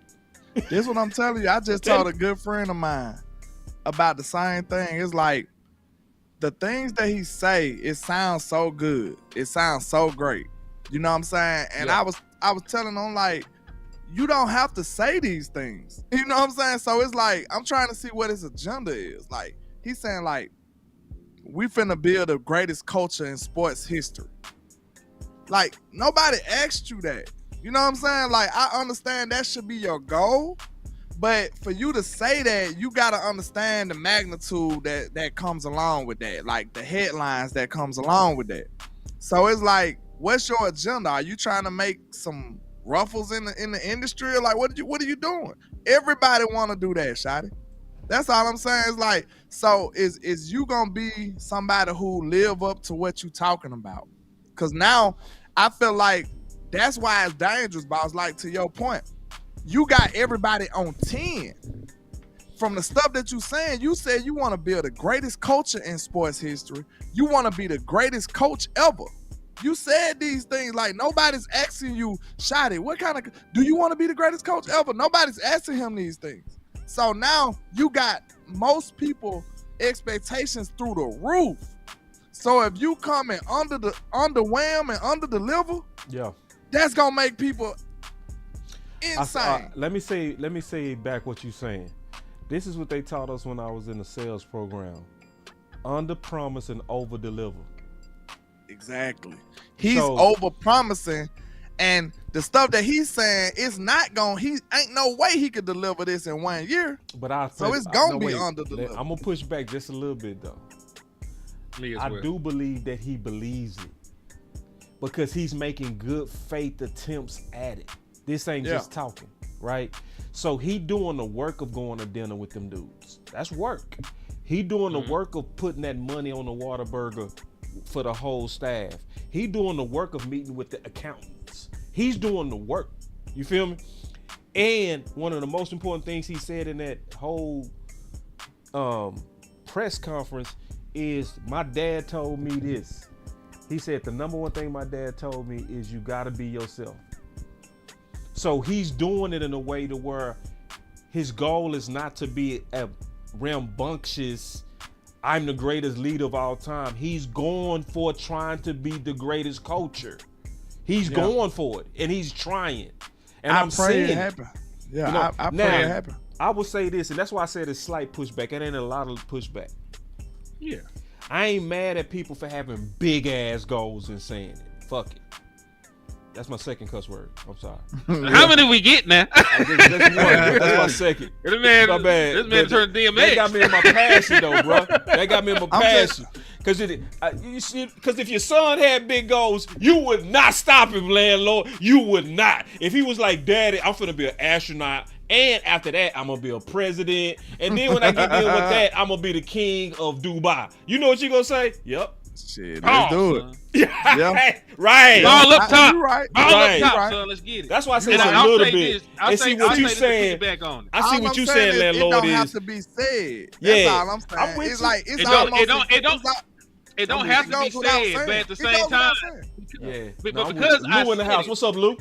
S1: This what I'm telling you. I just told a good friend of mine about the same thing. It's like the things that he say, it sounds so good. It sounds so great. You know what I'm saying? And I was telling him, like, you don't have to say these things. You know what I'm saying? So it's like, I'm trying to see what his agenda is. Like, he's saying, like, we finna build the greatest culture in sports history. Like, nobody asked you that. You know what I'm saying? Like, I understand that should be your goal, but for you to say that, you gotta understand the magnitude that comes along with that, like the headlines that comes along with that. So it's like, what's your agenda? Are you trying to make some ruffles in the industry? Or like, what are you doing? Everybody want to do that, Shotty. That's all I'm saying. It's like, so is you gonna be somebody who live up to what you talking about? Because now I feel like that's why it's dangerous, boss. Like, to your point, you got everybody on 10. from the stuff that you saying, you said you want to build the greatest culture in sports history. You want to be the greatest coach ever. You said these things like nobody's asking you, Shotty, what kind of, do you want to be the greatest coach ever? Nobody's asking him these things. So now you got most people expectations through the roof. So if you come in underwhelm and under-deliver, that's gonna make people insane.
S3: Let me say back what you're saying. This is what they taught us when I was in the sales program: under promise and over deliver.
S1: Exactly. He's over promising, and the stuff that he's saying is not going. He ain't no way he could deliver this in 1 year.
S3: But
S1: it's gonna be under deliver.
S3: I'm gonna push back just a little bit though. I do believe that he believes it because he's making good faith attempts at it. This ain't just talking, right? So he doing the work of going to dinner with them dudes. That's work. He doing the work of putting that money on the Whataburger for the whole staff. He doing the work of meeting with the accountants. He's doing the work. You feel me? And one of the most important things he said in that whole press conference is, my dad told me this. He said the number one thing my dad told me is you got to be yourself. So he's doing it in a way to where his goal is not to be a rambunctious, I'm the greatest leader of all time. He's going for trying to be the greatest coacher. He's going for it, and he's trying. And I'm
S1: pray
S3: saying
S1: it happen. Yeah, I pray it happen.
S3: I will say this, and that's why I said it's slight pushback. It ain't a lot of pushback.
S4: Yeah.
S3: I ain't mad at people for having big ass goals and saying it. Fuck it. That's my second cuss word. I'm sorry.
S4: How many we get now?
S3: That's one. That's my second.
S4: This man,
S3: my bad.
S4: This man turned DMX.
S3: They got me in my passion though, bro. They got me in my passion. Because if your son had big goals, you would not stop him, landlord. You would not. If he was like, Daddy, I'm finna be an astronaut, and after that, I'm gonna be a president, and then when I get in with that, I'm gonna be the king of Dubai. You know what you gonna say? Yep.
S1: Shit, let's do it.
S3: Yeah. Right.
S4: All up top.
S1: You right.
S4: All
S3: Right.
S4: up top, son. Let's get it.
S3: That's why I said
S4: And
S3: it's a
S4: I'll
S3: little
S4: say
S3: bit.
S4: this. I'll say
S3: what you
S4: this
S3: saying.
S4: back on it.
S3: I see
S1: All
S3: what
S1: I'm
S3: you
S1: saying
S3: saying,
S1: is
S3: landlord.
S1: It don't have
S3: Is
S1: to be said.
S3: Yeah.
S1: That's all I'm saying.
S3: I'm with
S1: It's
S3: you.
S1: like it's
S4: It
S1: almost.
S4: don't have to be said, but at the same time,
S3: Yeah.
S4: But because I
S3: Lou in the
S4: said
S3: house.
S4: it,
S3: What's up, Lou?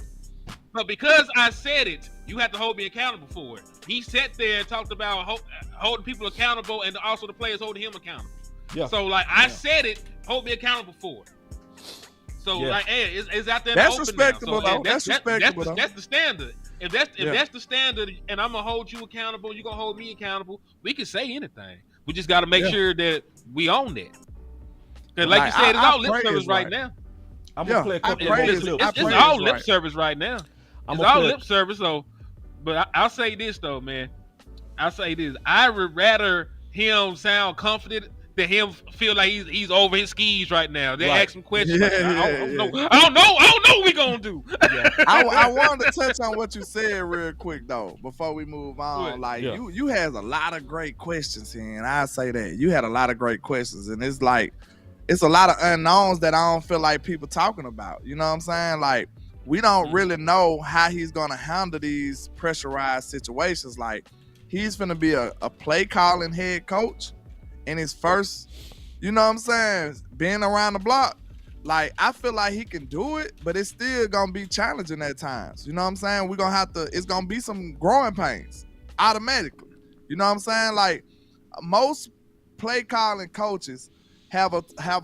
S4: but because I said it, you have to hold me accountable for it. He sat there and talked about holding people accountable, and also the players holding him accountable.
S3: Yeah.
S4: So like I said it, hold me accountable for it. So like, hey, it's out there.
S1: That's
S4: in the open
S1: respectable,
S4: now. So,
S1: though. That's respectable, though.
S4: That's the standard. If that's the standard, and I'm gonna hold you accountable, you're gonna hold me accountable. We can say anything. We just got to make sure that we own that. Because like you said, it's all lip service right now.
S3: I'm gonna play a couple of
S4: It's all lip service right now. It's all lip service. So, but I'll say this though, man. I'll say this. I would rather him sound confident than him feel like he's over his skis right now. They ask him questions. I don't know what we gonna do.
S1: I wanted to touch on what you said real quick though before we move on. Like you had a lot of great questions here, and I say that you had a lot of great questions, and it's like it's a lot of unknowns that I don't feel like people talking about. You know what I'm saying? Like we don't really know how he's gonna handle these pressurized situations. Like he's gonna be a play calling head coach in his first, you know what I'm saying, being around the block. Like I feel like he can do it, but it's still gonna be challenging at times. You know what I'm saying? We're gonna have to, it's gonna be some growing pains automatically. You know what I'm saying? Like most play calling coaches have a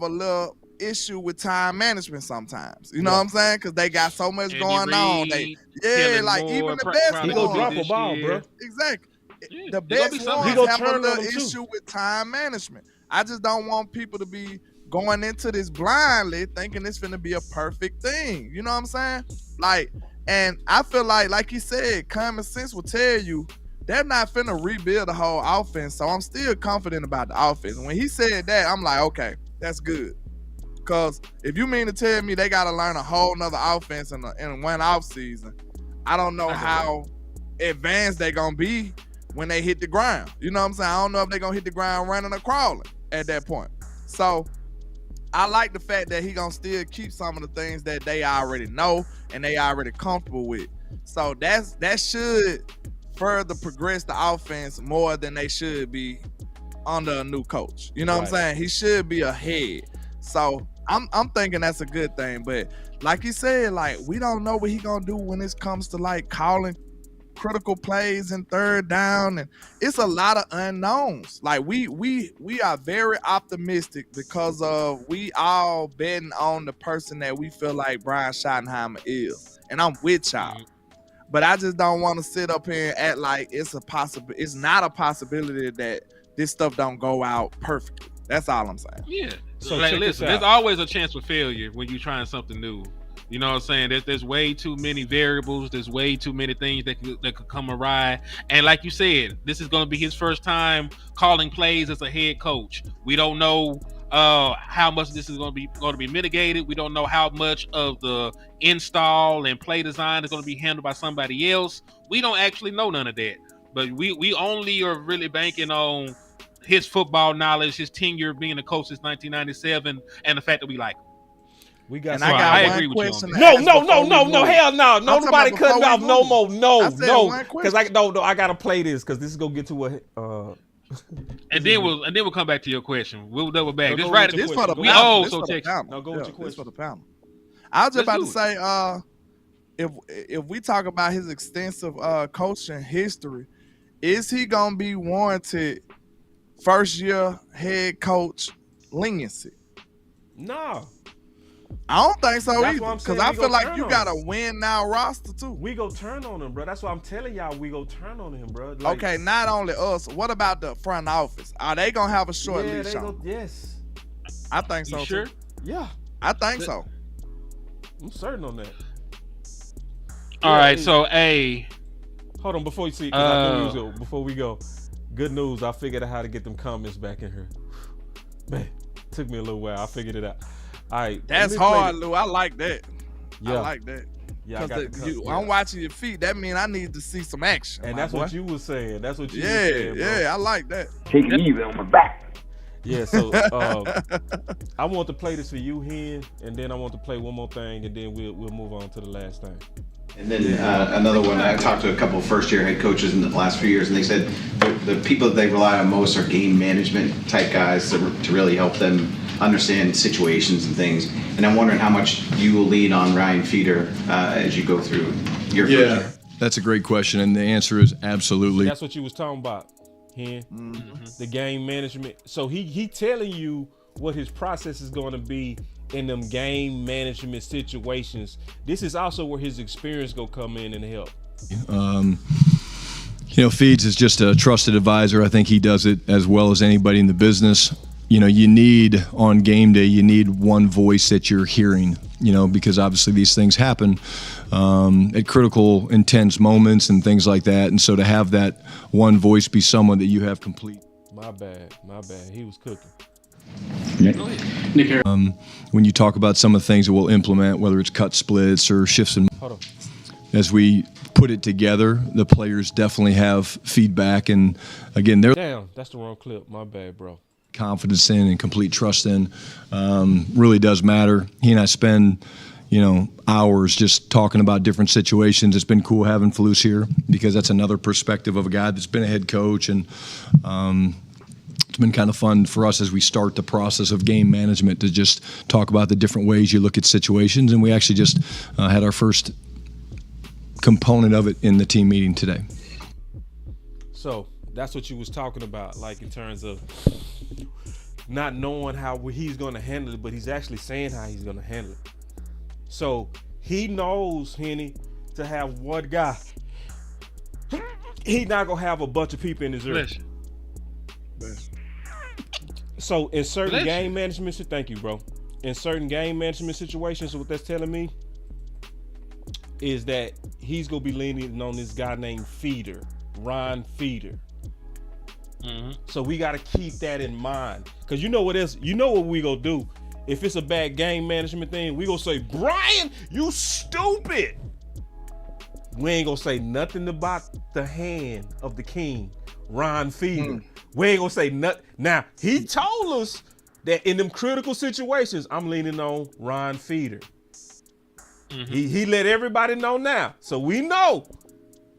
S1: little issue with time management sometimes. You know what I'm saying? Because they got so much going on. Like even the best
S3: he gonna drop a ball, bro.
S1: Exactly. The best ones have a little issue with time management. I just don't want people to be going into this blindly thinking it's finna be a perfect thing. You know what I'm saying? Like, and I feel like you said, common sense will tell you they're not finna rebuild the whole offense. So I'm still confident about the offense. When he said that, I'm like, okay, that's good. Because if you mean to tell me they got to learn a whole nother offense in one off season, I don't know how advanced they gonna be when they hit the ground. You know what I'm saying? I don't know if they're going to hit the ground running or crawling at that point. So I like the fact that he going to still keep some of the things that they already know and they already comfortable with. So that should further progress the offense more than they should be under a new coach. You know what I'm saying? He should be ahead. So I'm thinking that's a good thing. But like you said, like, we don't know what he gonna do when it comes to like calling critical plays and third down, and it's a lot of unknowns. Like we are very optimistic because of we all betting on the person that we feel like Brian Schottenheimer is, and I'm with y'all. But I just don't want to sit up here and act like it's not a possibility that this stuff don't go out perfectly. That's all I'm saying.
S4: Yeah.
S3: So
S4: like,
S3: check
S4: listen,
S3: this out.
S4: there's always a chance for failure when you're trying something new. You know what I'm saying? There's way too many variables. There's way too many things that could come awry. And like you said, this is going to be his first time calling plays as a head coach. We don't know how much this is going to be mitigated. We don't know how much of the install and play design is going to be handled by somebody else. We don't actually know none of that. But we only are really banking on his football knowledge, his tenure being a coach since 1997, and the fact that we like him.
S3: We got.
S1: And I agree with
S3: you. No, hell no, nobody cutting off no more. No, because I gotta play this because this is gonna get to a.
S1: And then we'll come back to your question. We'll double back.
S3: This right.
S1: This
S3: for the
S1: we
S3: panel.
S1: also take.
S3: Now go with your question.
S1: This for the panel. I was just about to say, if we talk about his extensive coaching history, is he gonna be warranted first year head coach leniency?
S3: No.
S1: I don't think so
S3: That's
S1: either, because I feel like you got a win now roster too.
S3: We go turn on him, bro. That's why I'm telling y'all we go turn on him, bro. Like,
S1: okay, not only us. What about the front office? Are they gonna have a short leash on?
S3: Yes,
S1: I think so.
S4: You sure?
S1: Too.
S3: Yeah,
S1: I think so.
S3: I'm certain on that.
S4: All right, so
S3: hold on before you see. Before we go, good news. I figured out how to get them comments back in here. Man, took me a little while. I figured it out. All right,
S1: that's hard, Lou. I like that.
S3: Yeah.
S1: I like that.
S3: Yeah,
S1: I'm watching your feet. That means I need to see some action.
S3: And that's what you were saying. That's what you were
S1: saying,
S3: bro.
S1: Yeah, I like that.
S8: Take it easy on my back.
S3: Yeah, so I want to play this for you, Hen, and then I want to play one more thing, and then we'll move on to the last thing.
S12: And then another one, I talked to a couple of first-year head coaches in the last few years, and they said the people that they rely on most are game management type guys to really help them understand situations and things. And I'm wondering how much you will lean on Ryan Feeder as you go through your first year.
S11: That's a great question, and the answer is absolutely.
S3: That's what you was talking about, Hen. The game management. So he telling you what his process is going to be in them game management situations. This is also where his experience go come in and help.
S11: Feeds is just a trusted advisor. I think he does it as well as anybody in the business. You need on game day, you need one voice that you're hearing, because obviously these things happen at critical, intense moments and things like that. And so to have that one voice be someone that you have complete.
S3: My bad. He was cooking.
S12: Nick.
S11: When you talk about some of the things that we'll implement, whether it's cut splits or shifts in, as we put it together, the players definitely have feedback, and again, they're
S3: that's the wrong clip. My bad, bro.
S11: Confidence in and complete trust in really does matter. He and I spend hours just talking about different situations. It's been cool having Falus here because that's another perspective of a guy that's been a head coach, and it's been kind of fun for us as we start the process of game management to just talk about the different ways you look at situations. And we actually just had our first component of it in the team meeting today.
S3: So that's what you was talking about, like in terms of not knowing how he's going to handle it, but he's actually saying how he's going to handle it. So he knows, Henny, to have one guy. He's not going to have a bunch of people in his ear. So in certain game management, thank you, bro. In certain game management situations, what that's telling me is that he's gonna be leaning on this guy named Feeder, Ryan Feeder. So we gotta keep that in mind, cause you know what we gonna do if it's a bad game management thing. We gonna say, Brian, you stupid. We ain't gonna say nothing about the hand of the king, Ryan Feeder. We ain't gonna say nothing. Now, he told us that in them critical situations, I'm leaning on Ryan Feeder. He let everybody know now. So we know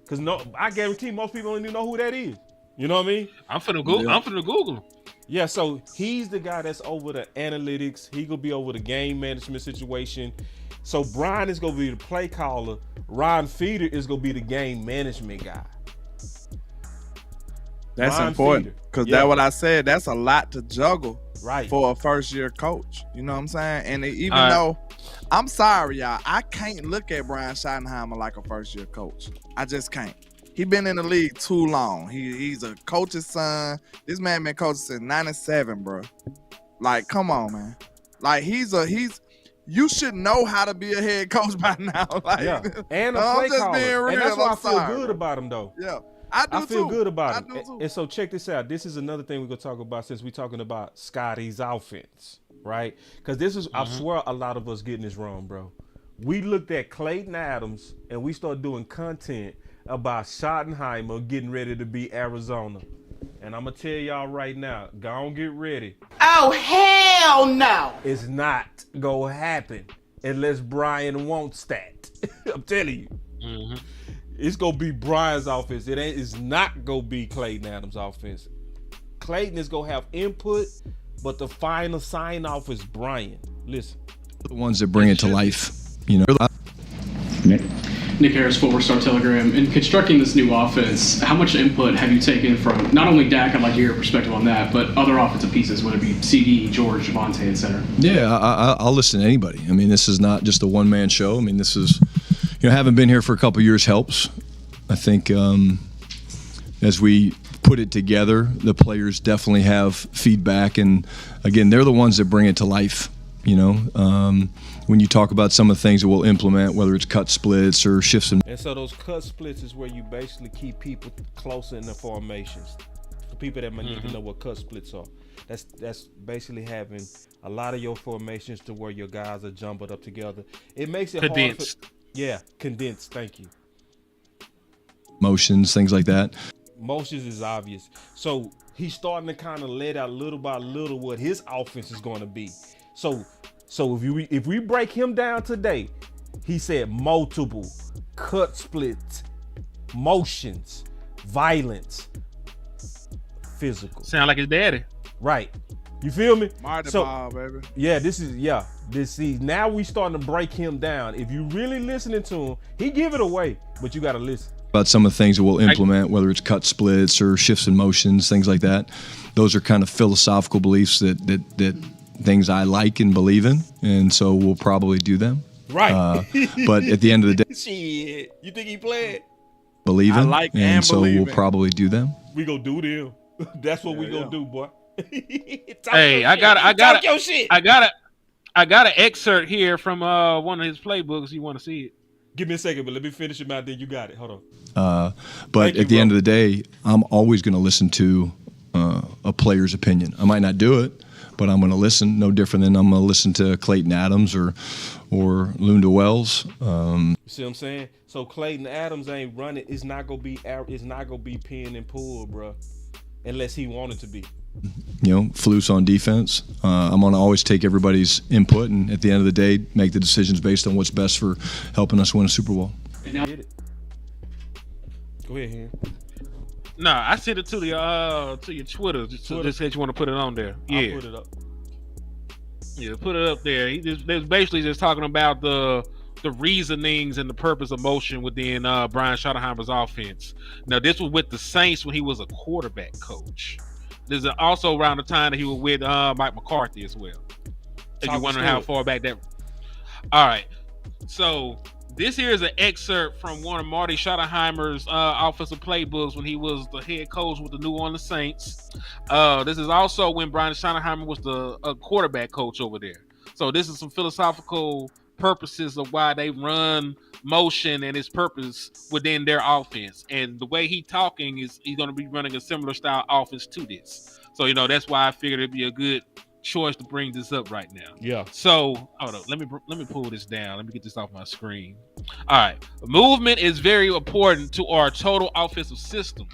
S3: Because I guarantee most people don't even know who that is. You know what I mean?
S4: I'm finna Google.
S3: Yeah, so he's the guy that's over the analytics. He gonna be over the game management situation. So Brian is gonna be the play caller. Ron Feeder is gonna be the game management guy.
S1: That's
S3: Ron
S1: important
S3: Feeder.
S1: because
S3: Yeah.
S1: that's what I said. That's a lot to juggle
S3: Right.
S1: for a first-year coach. You know what I'm saying? And even though, I'm sorry, y'all, I can't look at Brian Schottenheimer like a first-year coach. I just can't. He been in the league too long. He's a coach's son. This man been coaching since '97, bro. Like, come on, man. Like, you should know how to be a head coach by now. Like,
S3: Yeah, and a
S1: I'm
S3: play
S1: just
S3: caller.
S1: being real.
S3: And that's why
S1: I'm
S3: I feel
S1: sorry,
S3: good
S1: bro.
S3: about him, though.
S1: Yeah, I
S3: feel
S1: too.
S3: good about
S1: I
S3: him.
S1: do too.
S3: And so check this out. This is another thing we're gonna talk about since we're talking about Scotty's offense, right? Because this is, I swear, a lot of us getting this wrong, bro. We looked at Clayton Adams and we started doing content about Schottenheimer getting ready to be Arizona. And I'm gonna tell y'all right now, go on, get ready.
S13: Oh, hell no.
S3: It's not gonna happen unless Brian wants that. I'm telling you. It's gonna be Brian's offense. It's not gonna be Clayton Adams' offense. Clayton is gonna have input, but the final sign off is Brian. Listen.
S11: The ones that bring it to life, you know.
S14: Nick Harris, Forward Star Telegram. In constructing this new offense, how much input have you taken from not only Dak, I'd like to hear your perspective on that, but other offensive pieces, whether it be CD, George, Javonte, etc.?
S11: Yeah, I'll listen to anybody. I mean, this is not just a one-man show. I mean, this is, having been here for a couple of years helps. I think as we put it together, the players definitely have feedback, and again, they're the ones that bring it to life. When you talk about some of the things that we'll implement, whether it's cut splits or shifts in.
S3: And so those cut splits is where you basically keep people closer in the formations. For people that might need to know what cut splits are, that's basically having a lot of your formations to where your guys are jumbled up together. It makes it
S4: condensed.
S3: Condensed. Thank you.
S11: Motions, things like that.
S3: Motions is obvious. So he's starting to kind of let out little by little what his offense is going to be. So if we break him down today, he said multiple cut splits, motions, violence, physical.
S4: Sound like his daddy.
S3: Right. You feel me?
S1: Marty Ball, baby.
S3: Yeah, now we starting to break him down. If you really listening to him, he give it away, but you got to listen.
S11: About some of the things that we'll implement, whether it's cut splits or shifts in motions, things like that. Those are kind of philosophical beliefs that things I like and believe in, and so we'll probably do them.
S3: Right.
S11: But at the end of the day,
S3: shit, you think he played?
S11: Believe in,
S1: I like
S11: and so
S1: believe
S11: we'll
S1: in.
S11: probably do them.
S3: We gonna do them. That's what we gonna do, boy.
S4: Hey, I got an excerpt here from one of his playbooks. You want to see it?
S3: Give me a second, but let me finish it out there. You got it. Hold on.
S11: But at the end of the day, I'm always going to listen to a player's opinion. I might not do it, but I'm going to listen. No different than I'm going to listen to Clayton Adams or Lunda Wells.
S3: You see what I'm saying? So Clayton Adams ain't running. It's not gonna be pin and pull, bro, unless he wanted to be.
S11: Flus on defense. I'm going to always take everybody's input, and at the end of the day, make the decisions based on what's best for helping us win a Super Bowl.
S3: Go ahead, Henry.
S4: No, I sent it to your Twitter, just in case you want to put it on there. Yeah,
S3: I'll put it up.
S4: Yeah, put it up there. They was basically just talking about the reasonings and the purpose of motion within Brian Schottenheimer's offense. Now, this was with the Saints when he was a quarterback coach. This is also around the time that he was with Mike McCarthy as well. If you're wondering how far back that. All right, so this here is an excerpt from one of Marty Schottenheimer's offensive playbooks when he was the head coach with the New Orleans Saints. This is also when Brian Schottenheimer was the quarterback coach over there. So this is some philosophical purposes of why they run motion and its purpose within their offense. And the way he talking is he's going to be running a similar style offense to this. So, that's why I figured it'd be a good choice to bring this up right now.
S3: Yeah.
S4: So, hold on. Let me pull this down. Let me get this off my screen. All right. Movement is very important to our total offensive system.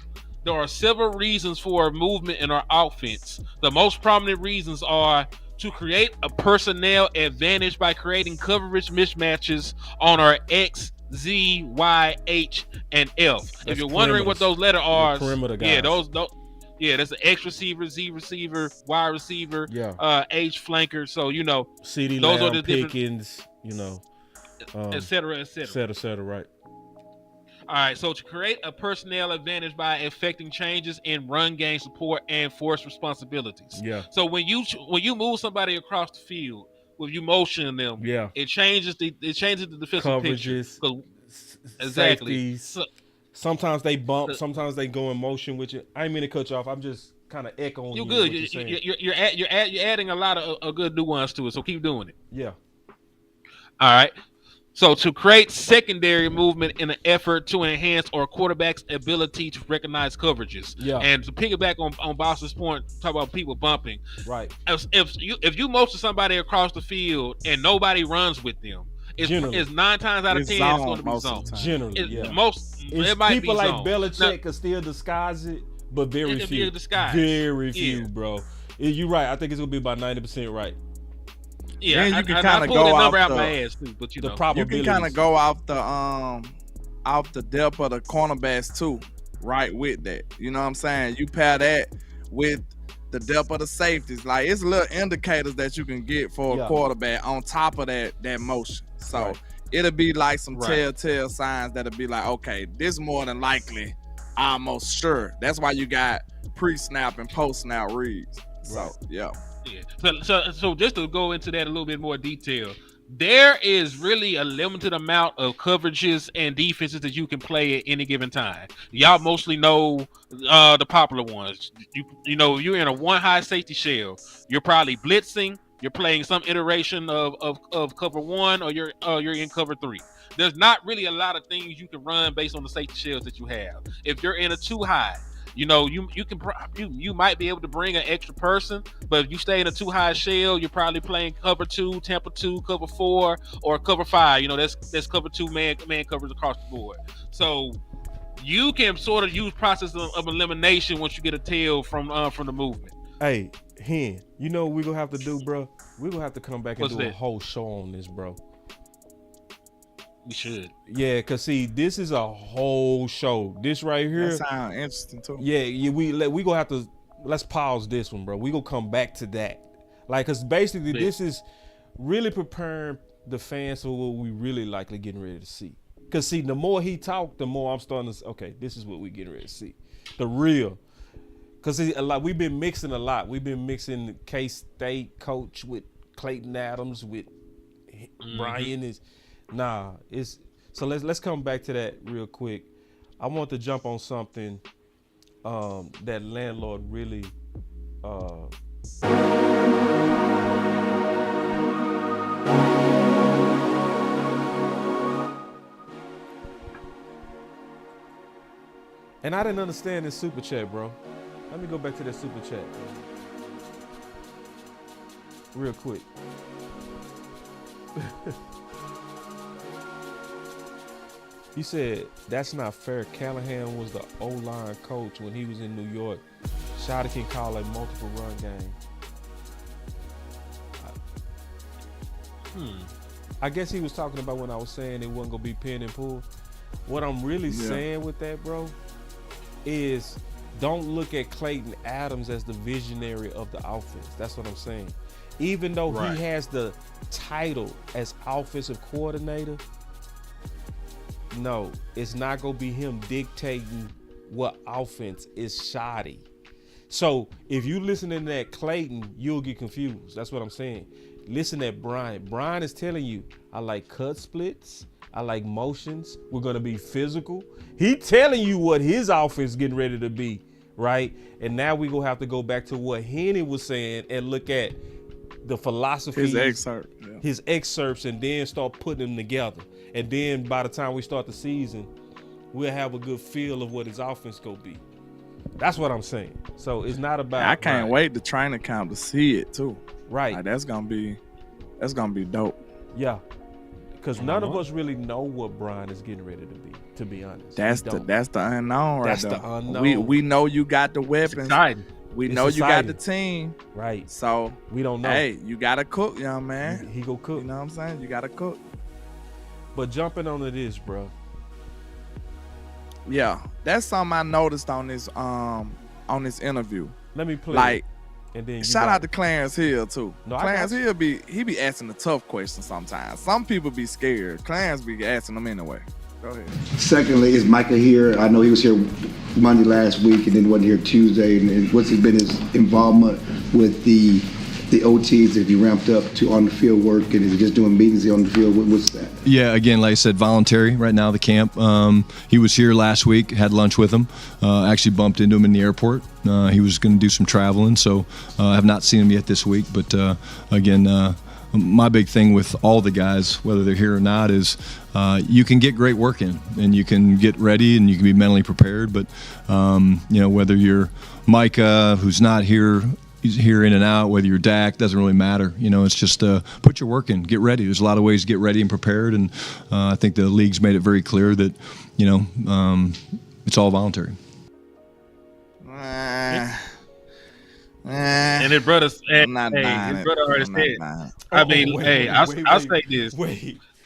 S4: There are several reasons for movement in our offense. The most prominent reasons are to create a personnel advantage by creating coverage mismatches on our X Z, Y, H, and F.
S3: That's
S4: if you're wondering what those letter are,
S3: perimeter guys.
S4: yeah, those. Yeah, that's an X receiver, Z receiver, Y receiver, H flanker. So
S3: CD
S4: those
S3: Lamb,
S4: are the
S3: Pickens,
S4: et cetera, et cetera.
S3: Right.
S4: All right, so to create a personnel advantage by effecting changes in run game support and force responsibilities.
S3: Yeah.
S4: So when you move somebody across the field, with you motioning them, it changes the defensive
S3: coverages,
S4: picture. Exactly.
S3: Safeties. Sometimes they bump, sometimes they go in motion with you. I ain't mean to cut you off. I'm just kind of echoing.
S4: You're good. You're adding a lot of good nuance to it. So keep doing it.
S3: Yeah.
S4: All right. So to create secondary movement in an effort to enhance our quarterback's ability to recognize coverages.
S3: Yeah.
S4: And to piggyback on Boss's point, talk about people bumping.
S3: Right.
S4: If you motion somebody across the field and nobody runs with them, it's 9 times out of 10 it's going to be zone.
S3: Generally,
S4: it might
S3: people
S4: be
S3: like
S4: zone.
S3: Belichick can still disguise it, but very few. Very few, bro. You're right. I think it's gonna be about 90% right.
S1: Yeah, and you can kind of go
S4: that
S1: off
S4: number out my ass too, but
S1: you can kind of go off the depth of the cornerbacks too, right? With that, you know what I'm saying? You pair that with the depth of the safeties, like it's little indicators that you can get for a quarterback on top of that motion. So it'll be like some telltale signs that'll be like, okay, this more than likely, almost sure. That's why you got pre-snap and post-snap reads. So yeah.
S4: So just to go into that a little bit more detail, there is really a limited amount of coverages and defenses that you can play at any given time. Y'all mostly know the popular ones. You're in a one high safety shell. You're probably blitzing. You're playing some iteration of cover one, or you're in cover 3. There's not really a lot of things you can run based on the safety shells that you have. If you're in a 2 high, you might be able to bring an extra person, but if you stay in a 2 high shell, you're probably playing cover 2, Tampa 2, cover 4, or cover 5. That's cover 2 man coverage across the board. So you can sort of use process of elimination once you get a tail from the movement.
S3: Hey, Hen, you know what we're gonna have to do, bro? We're gonna have to come back and do a whole show on this, bro.
S4: We should.
S3: Yeah, cause see, this is a whole show. This right here.
S1: That sounds interesting too.
S3: Yeah, we gonna have to, let's pause this one, bro. We gonna come back to that. Like, cause basically this is really preparing the fans for what we really likely getting ready to see. Cause see, the more he talked, the more I'm starting to say, okay, this is what we getting ready to see. The real. Cause see, we've been mixing a lot. We've been mixing the K-State coach with Clayton Adams, with Brian so let's come back to that real quick. I want to jump on something that Landlord really and I didn't understand this super chat, bro. Let me go back to that super chat real quick. He said, that's not fair. Callahan was the O-line coach when he was in New York. Shotty can call a multiple run game. I guess he was talking about when I was saying it wasn't going to be pin and pull. What I'm really saying with that, bro, is don't look at Clayton Adams as the visionary of the offense. That's what I'm saying. Even though he has the title as offensive coordinator, no, it's not going to be him dictating what offense is shoddy. So if you listening to that Clayton, you'll get confused. That's what I'm saying. Listen at Brian. Brian is telling you, I like cut splits. I like motions. We're going to be physical. He telling you what his offense is getting ready to be, right? And now we're going to have to go back to what Henny was saying and look at the philosophy, his excerpts, and then start putting them together. And then by the time we start the season, we'll have a good feel of what his offense gonna be. That's what I'm saying. So it's not about.
S1: I can't wait to training camp to see it too.
S3: Right.
S1: Like, that's gonna be dope.
S3: Yeah. Because none of us really know what Brian is getting ready to be. To be honest,
S1: that's the unknown. Right,
S3: that's
S1: there.
S3: The unknown.
S1: We know you got the weapons. We know you got the team.
S3: Right.
S1: So
S3: we don't know.
S1: Hey, you gotta cook, young man.
S3: He go cook.
S1: You know what I'm saying? You gotta cook.
S3: But jumping onto this, bro.
S1: Yeah, that's something I noticed on this interview.
S3: Let me play.
S1: Like,
S3: and then
S1: shout out to Clarence Hill too.
S3: No,
S1: Clarence Hill be asking the tough questions sometimes. Some people be scared. Clarence be asking them anyway. Go ahead.
S15: Secondly, is Micah here? I know he was here Monday last week and then wasn't here Tuesday. And what's been his involvement with the OTs that he ramped up to on the field work, and is he just doing meetings on the field? What's that?
S11: Yeah, again, like I said, voluntary right now, the camp. He was here last week, had lunch with him, actually bumped into him in the airport. He was going to do some traveling, so I have not seen him yet this week. But again, my big thing with all the guys, whether they're here or not, is you can get great work in, and you can get ready, and you can be mentally prepared. But whether you're Micah, who's not here, he's here in and out, whether you're Dak, doesn't really matter. It's just put your work in, get ready. There's a lot of ways to get ready and prepared, and I think the league's made it very clear that it's all voluntary.
S4: And his brother, his brother already said. I mean, I'll say this.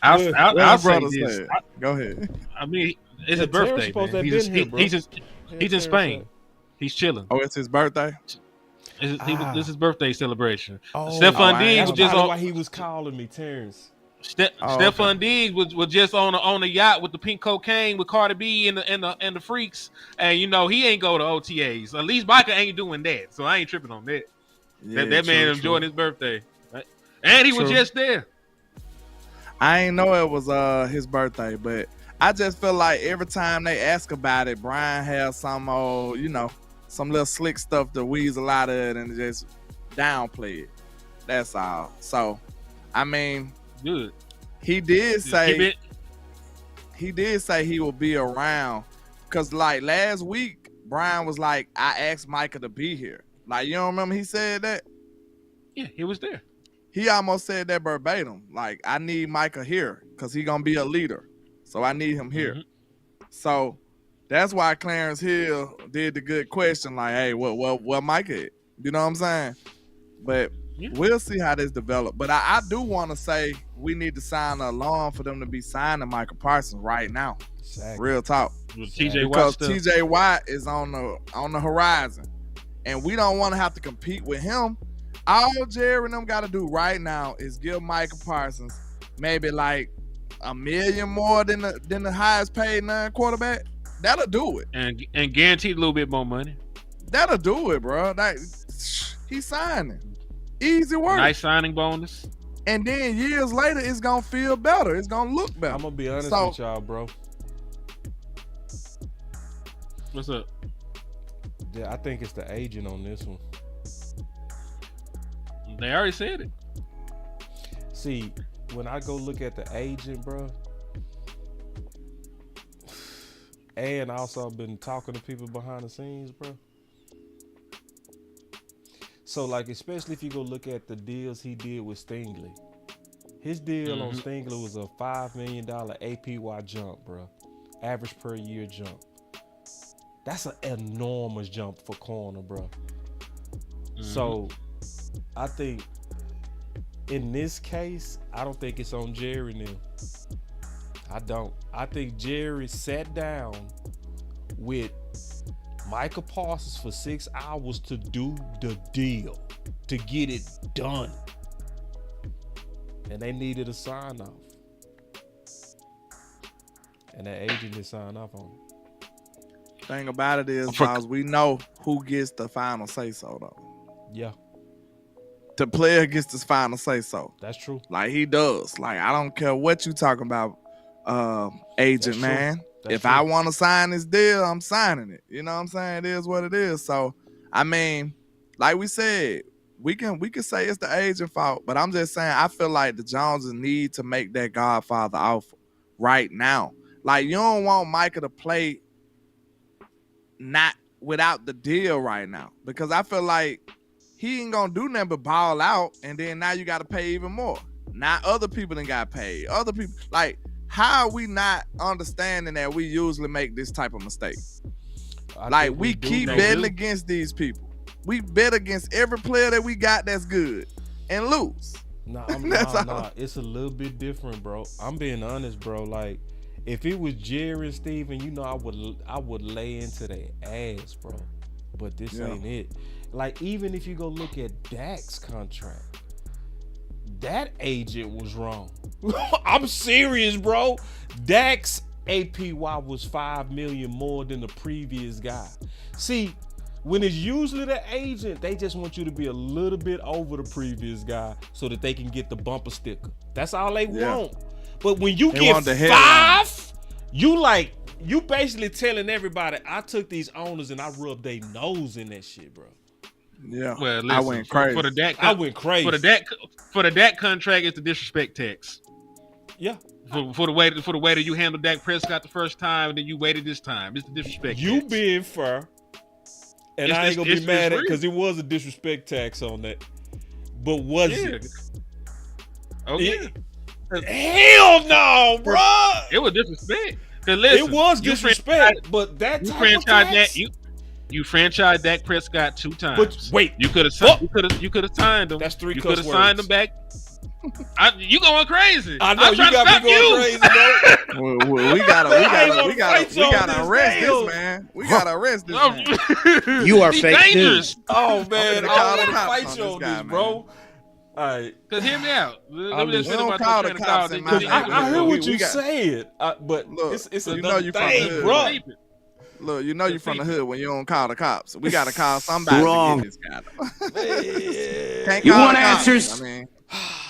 S4: I'll say this.
S1: Go ahead.
S4: I mean, it's his birthday. He's in Spain. He's chilling.
S1: Oh, it's his birthday.
S4: This is his birthday celebration.
S3: Oh,
S4: Stephon Diggs was just on.
S3: Why he was calling me, Terrence.
S4: Stephon Diggs was just on a yacht with the pink cocaine with Cardi B and the freaks, and he ain't go to OTAs. At least Micah ain't doing that, so I ain't tripping on that.
S1: Yeah,
S4: that man enjoying his birthday, right? And he was just there.
S1: I ain't know it was his birthday, but I just feel like every time they ask about it, Brian has some old, some little slick stuff to weasel out of it and just downplay it. That's all. So, I mean,
S4: good.
S1: He did say he will be around, because like last week, Brian was like, I asked Micah to be here. Like, you don't remember he said that?
S4: Yeah, he was there.
S1: He almost said that verbatim. Like, I need Micah here because he's gonna be a leader, so I need him here. Mm-hmm. So that's why Clarence Hill did the good question, like, hey, what Micah at? You know what I'm saying? But we'll see how this develops. But I do want to say we need to sign an alarm for them to be signing Micah Parsons right now. Exactly. Real talk. Because TJ Watt is on the horizon, and we don't want to have to compete with him. All Jerry and them got to do right now is give Micah Parsons maybe like $1 million more than the highest paid non-quarterback. That'll do it.
S4: And guaranteed a little bit more money.
S1: That'll do it, bro. He's signing. Easy work.
S4: Nice signing bonus.
S1: And then years later, it's going to feel better. It's going to look better.
S3: I'm going to be honest with y'all, bro.
S4: What's up?
S3: Yeah, I think it's the agent on this one.
S4: They already said it.
S3: See, when I go look at the agent, bro, and also I've been talking to people behind the scenes, bro. So, like, especially if you go look at the deals he did with Stingley. His deal on Stingley was a $5 million APY jump, bro. Average per year jump. That's an enormous jump for corner, bro. So, I think in this case, I don't think it's on Jerry now. I don't. I think Jerry sat down with Micah Parsons for 6 hours to do the deal, to get it done. And they needed a sign off. And that agent didn't sign off on it.
S1: Thing about it is, Miles, we know who gets the final say so though.
S3: Yeah.
S1: The player gets the final say so.
S3: That's true.
S1: Like he does. Like, I don't care what you talking about, agent, man. If I want to sign this deal, I'm signing it. You know what I'm saying? It is what it is. So, I mean, like we said, we can say it's the agent fault, but I'm just saying I feel like the Joneses need to make that Godfather offer right now. Like, you don't want Micah to play not without the deal right now, because I feel like he ain't gonna do nothing but ball out, and then now you got to pay even more. Now other people done got paid. Other people, like, how are we not understanding that we usually make this type of mistake? Like, we keep betting against these people. We bet against every player that we got that's good and lose.
S3: Nah. It's a little bit different, bro. I'm being honest, bro. Like, if it was Jerry and Steven, you know, I would lay into their ass, bro. But this ain't it. Like, even if you go look at Dak's contract, that agent was wrong. I'm serious, bro. Dak's APY was $5 million more than the previous guy. See, when it's usually the agent, they just want you to be a little bit over the previous guy so that they can get the bumper sticker. That's all they want. But when you get 5, you basically telling everybody, I took these owners and I rubbed their nose in that shit, bro.
S1: Yeah.
S4: Well, listen,
S1: I went crazy.
S3: I went crazy.
S4: For the Dak contract, it's the disrespect tax.
S3: Yeah.
S4: For the way that you handled Dak Prescott the first time and then you waited this time, it's the disrespect
S3: You
S4: tax.
S3: being fair. And I ain't gonna be mad at it because it was a disrespect tax on that. But was it?
S4: Oh, yeah.
S3: Hell no, bro.
S4: It was disrespect. Listen,
S3: it was disrespect, but that
S4: you
S3: type of tax,
S4: you franchised Dak Prescott 2 times.
S3: But wait,
S4: you could have signed him.
S3: That's 3
S4: You
S3: cuss
S4: could have signed him back. You going crazy?
S3: I know you got me going crazy, bro.
S1: we gotta arrest this man. We gotta arrest this man.
S2: You are fake
S4: dangerous.
S2: news.
S3: Oh man, I want to
S1: cops
S3: fight you on
S1: guy,
S3: this, bro. All right,
S4: cause hear me out. Let me just
S1: we don't call the cops in my
S3: I heard what you said, but
S1: look,
S3: it's
S1: you
S3: another
S1: know you from
S3: thing,
S1: the hood,
S3: bro.
S1: Look, you know you from the hood when you don't call the cops. We gotta call somebody to get this guy. Can't
S13: You
S1: call
S13: want
S1: the cops.
S13: answers?
S1: I mean,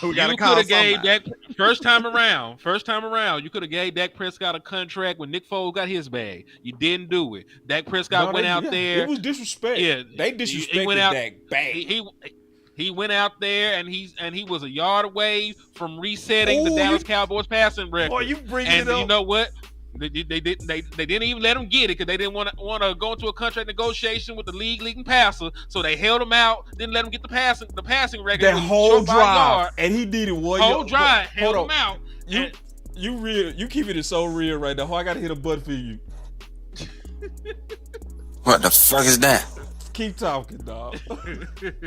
S4: You could have gave Dak first time around. You could have gave Dak Prescott a contract when Nick Foles got his bag. You didn't do it. Dak Prescott went out there.
S3: It was disrespect.
S4: Yeah,
S3: they disrespected
S4: he went out,
S3: Dak bad.
S4: He went out there and he was a yard away from resetting the Dallas Cowboys passing record.
S3: Boy, you bring
S4: and
S3: it up.
S4: You know what? They didn't even let him get it because they didn't want to go into a contract negotiation with the leading passer. So they held him out, didn't let him get the passing record.
S3: That whole drive, and he did it one
S4: whole drive, held him out.
S3: You keeping it so real right now. I gotta hit a button for you.
S7: What the fuck is that?
S3: Keep talking, dog.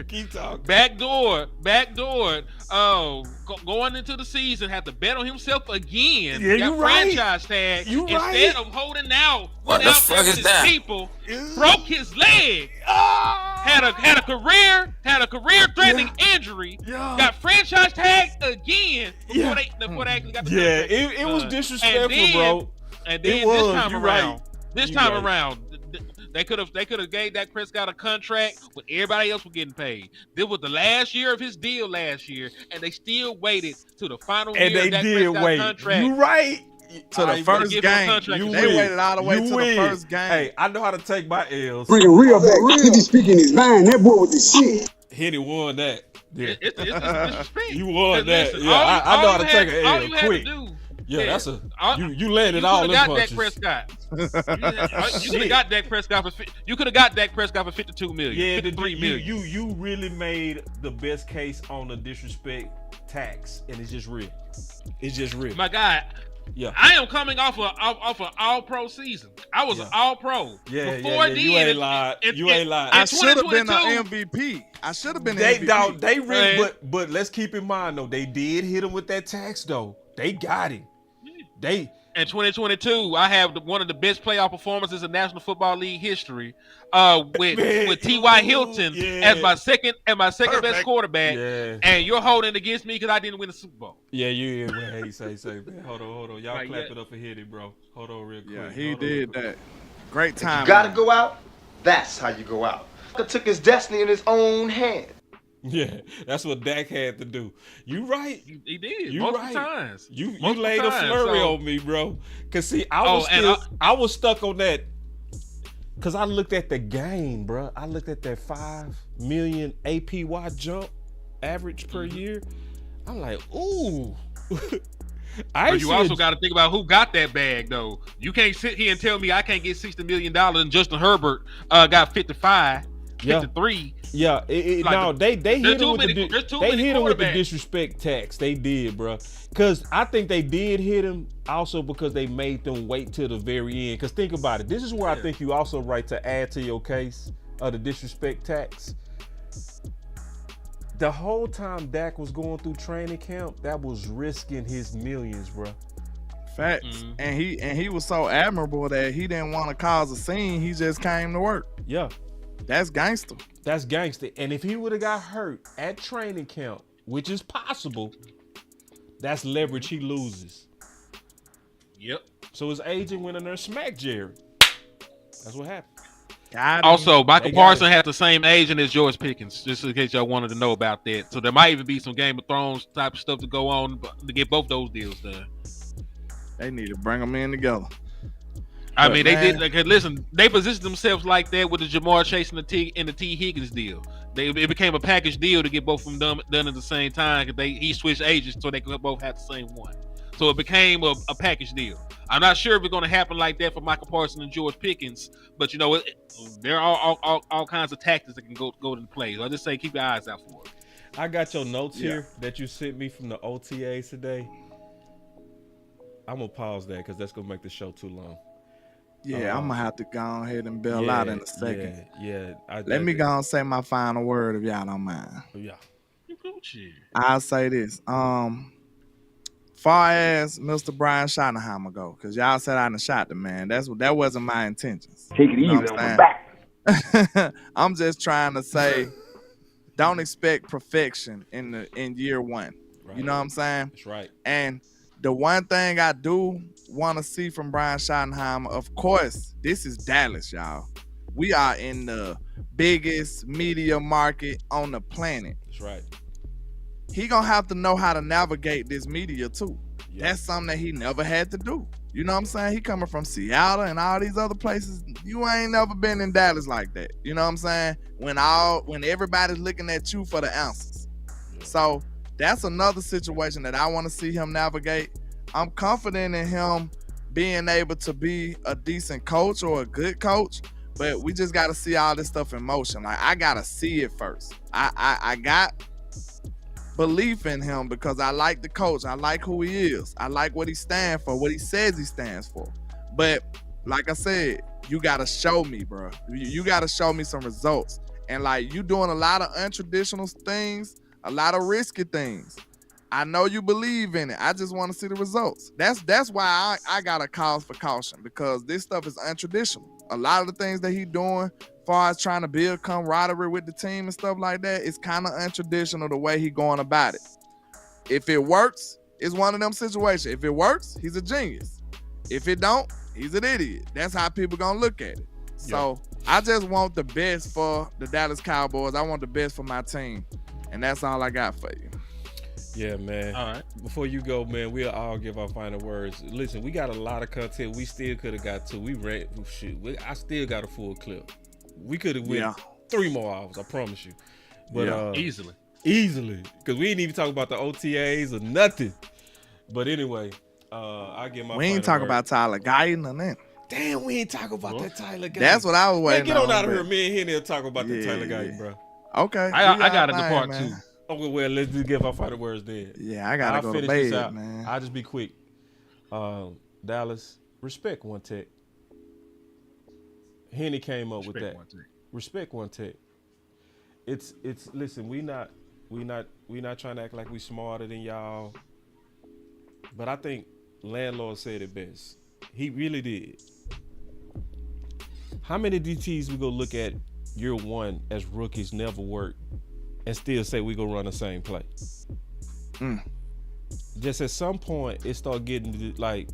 S3: Keep talking.
S4: Backdoor. Going into the season, had to bet on himself again.
S3: Yeah, you right.
S4: Franchise tag
S3: instead
S4: of holding out.
S7: What the fuck is that?
S4: People broke his leg. Had a career-threatening injury. Got franchise tagged again before they actually got the contract.
S3: It was disrespectful, bro.
S4: And then this time around. They could have gave Dak Prescott a contract when everybody else was getting paid. This was the last year of his deal last year, and they still waited to the final year of Dak Prescott's contract.
S3: You right.
S1: To the first game. They waited all the way to the first game.
S3: Hey, I know how to take my L's.
S13: Bring it real back. He be speaking his mind. That boy with the shit.
S3: Henny won that. Yeah.
S4: It's disrespect.
S3: You won that.
S4: Listen,
S3: yeah, I know how to take an
S4: all
S3: L
S4: you had
S3: quick.
S4: to do.
S3: Yeah, that's you landed all them punches.
S4: You could have got Dak Prescott for $52 million.
S3: Yeah,
S4: $53 million.
S3: You really made the best case on the disrespect tax, and it's just real. It's just real.
S4: My God.
S3: Yeah.
S4: I am coming off an all-pro season. I was an all-pro.
S3: Yeah,
S4: before
S3: you ain't lied. You ain't lied.
S1: I should have been an MVP. I should have been an MVP.
S3: Dog, they really, but let's keep in mind though, they did hit him with that tax though. They got him.
S4: In 2022, I have one of the best playoff performances in National Football League history, with T.Y. Hilton as my second best quarterback, and you're holding against me because I didn't win the Super Bowl.
S3: Yeah, hey, say, man. Hold on. Y'all clap it up for Henny, bro. Hold on real quick.
S1: Yeah, he did that. Great time.
S16: You gotta go out. That's how you go out. He took his destiny in his own hand.
S3: Yeah, that's what Dak had to do. You right.
S4: He did.
S3: You
S4: multiple times.
S3: You laid a flurry on me, bro. Cause see, I was stuck on that. Cause I looked at the game, bro. I looked at that 5 million APY jump average per year. I'm like, ooh.
S4: But you also got to think about who got that bag, though. You can't sit here and tell me I can't get $60 million and Justin Herbert got 55, 53.
S3: Yeah, they hit him with the disrespect tax. They did, bro. Because I think they did hit him also because they made them wait till the very end. Because think about it. This is where I think you also right to add to your case of the disrespect tax. The whole time Dak was going through training camp, that was risking his millions, bro.
S1: Facts. And he was so admirable that he didn't want to cause a scene. He just came to work.
S3: Yeah.
S1: That's gangster.
S3: That's gangster. And if he would have got hurt at training camp, which is possible, that's leverage he loses.
S4: Yep.
S3: So his agent went in there and smacked Jerry. That's what happened.
S4: Also, Michael Parsons has the same agent as George Pickens, just in case y'all wanted to know about that. So there might even be some Game of Thrones type of stuff to go on to get both those deals done.
S1: They need to bring them in together.
S4: I mean, they did. Like, listen, they positioned themselves like that with the Jamar Chase and the T Higgins deal. It became a package deal to get both of them done at the same time. He switched agents so they could both have the same one. So it became a package deal. I'm not sure if it's going to happen like that for Michael Parsons and George Pickens, but there are all kinds of tactics that can go into play. So I just say keep your eyes out for it.
S3: I got your notes here that you sent me from the OTAs today. I'm gonna pause that because that's gonna make the show too long.
S1: Yeah, I'm gonna have to go ahead and bail out in a second.
S3: Yeah.
S1: Let me go and say my final word if y'all don't mind.
S3: Yeah.
S1: I'll say this. Far as Mr. Brian Schottenheimer go, because y'all said I done shot the man. That wasn't my intentions.
S8: Take it easy on my back.
S1: I'm just trying to say, don't expect perfection in year one. Right. You know what I'm saying?
S3: That's right.
S1: And the one thing I do want to see from Brian Schottenheimer, of course, this is Dallas, y'all. We are in the biggest media market on the planet.
S3: That's right.
S1: He gonna have to know how to navigate this media too. Yeah. That's something that he never had to do. You know what I'm saying? He coming from Seattle and all these other places. You ain't never been in Dallas like that. You know what I'm saying? When everybody's looking at you for the answers. Yeah. So that's another situation that I want to see him navigate. I'm confident in him being able to be a decent coach or a good coach, but we just got to see all this stuff in motion. Like, I got to see it first. I got belief in him because I like the coach. I like who he is. I like what he stands for, what he says he stands for. But like I said, you got to show me, bro. You got to show me some results. And like, you doing a lot of untraditional things, a lot of risky things. I know you believe in it. I just want to see the results. That's why I got a cause for caution, because this stuff is untraditional. A lot of the things that he doing, far as trying to build camaraderie with the team and stuff like that, it's kind of untraditional the way he going about it. If it works, it's one of them situations. If it works, he's a genius. If it don't, he's an idiot. That's how people gonna look at it. So I just want the best for the Dallas Cowboys. I want the best for my team. And that's all I got for you.
S3: Yeah, man. All right. Before you go, man, we'll all give our final words. Listen, we got a lot of content. We still could have got to. I still got a full clip. We could have went 3 more hours, I promise you. But
S4: easily.
S3: Because we didn't even talk about the OTAs or nothing. But anyway, I get my.
S1: We ain't talking about Tyler Guyton or nothing.
S3: Damn, we ain't talking about that Tyler Guyton.
S1: That's what I was waiting on.
S3: Get on out of here. Me and Henny will talk about the Tyler Guyton, bro.
S1: Okay.
S4: I got to depart too.
S3: Oh, well, let's just give our final words then.
S1: Yeah, I gotta go to bed, man.
S3: I'll just be quick. Dallas, respect one tech. Henny came up with that. Respect one tech. It's listen, we not trying to act like we smarter than y'all. But I think Landlord said it best. He really did. How many DTs we go look at year one as rookies never worked and still say we gonna run the same play? Just at some point it start getting like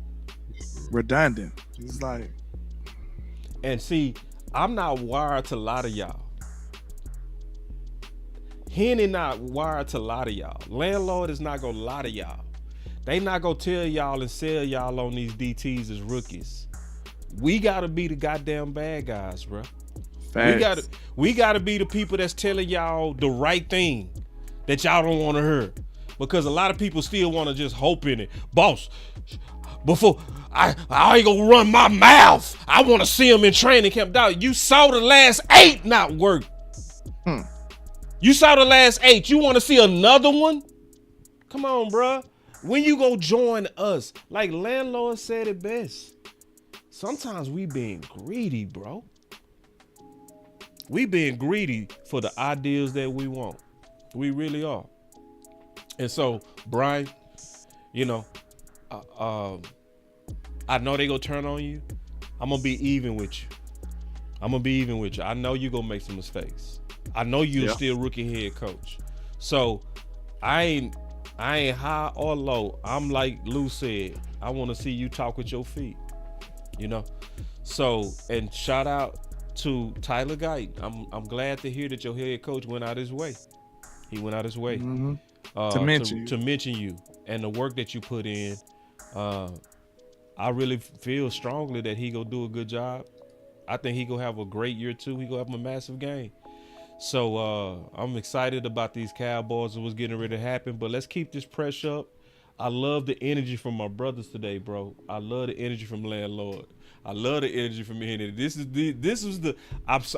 S1: redundant. It's like,
S3: and see, I'm not wired to lie to y'all. Henny not wired to lie to y'all. Landlord is not gonna lie to y'all. They not gonna tell y'all and sell y'all on these DTs as rookies. We gotta be the goddamn bad guys, bro.
S1: Facts.
S3: We gotta be the people that's telling y'all the right thing that y'all don't want to hear, because a lot of people still want to just hope in it. Boss, before I ain't gonna run my mouth. I want to see him in training camp. Dog, you saw the last 8 not work. You saw the last 8. You want to see another one? Come on, bro. When you go join us, like Landlord said it best. Sometimes we being greedy, bro. We being greedy for the ideas that we want. We really are. And so, Brian, you know, I know they gonna turn on you. I'm gonna be even with you. I know you gonna make some mistakes. I know you're still rookie head coach. So I ain't high or low. I'm like Lou said, I want to see you talk with your feet. You know? So, and shout out to Tyler Guyton. I'm glad to hear that your head coach went out his way. He went out his way
S1: to mention
S3: you and the work that you put in. I really feel strongly that he gonna do a good job. I think he gonna have a great year too. He gonna have a massive game. So I'm excited about these Cowboys and what's getting ready to happen. But let's keep this pressure up. I love the energy from my brothers today, bro. I love the energy from Landlord. I love the energy from Henny.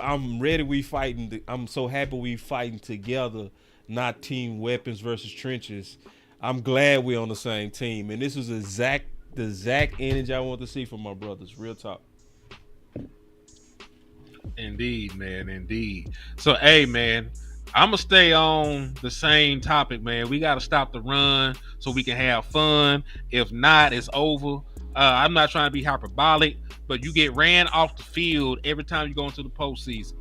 S3: I'm ready. We fighting. I'm so happy we fighting together, not team weapons versus trenches. I'm glad we're on the same team. And this was the exact energy I want to see from my brothers. Real talk.
S4: Indeed, man. Indeed. So, hey, man, I'm going to stay on the same topic, man. We got to stop the run so we can have fun. If not, it's over. I'm not trying to be hyperbolic, but you get ran off the field every time you go into the postseason.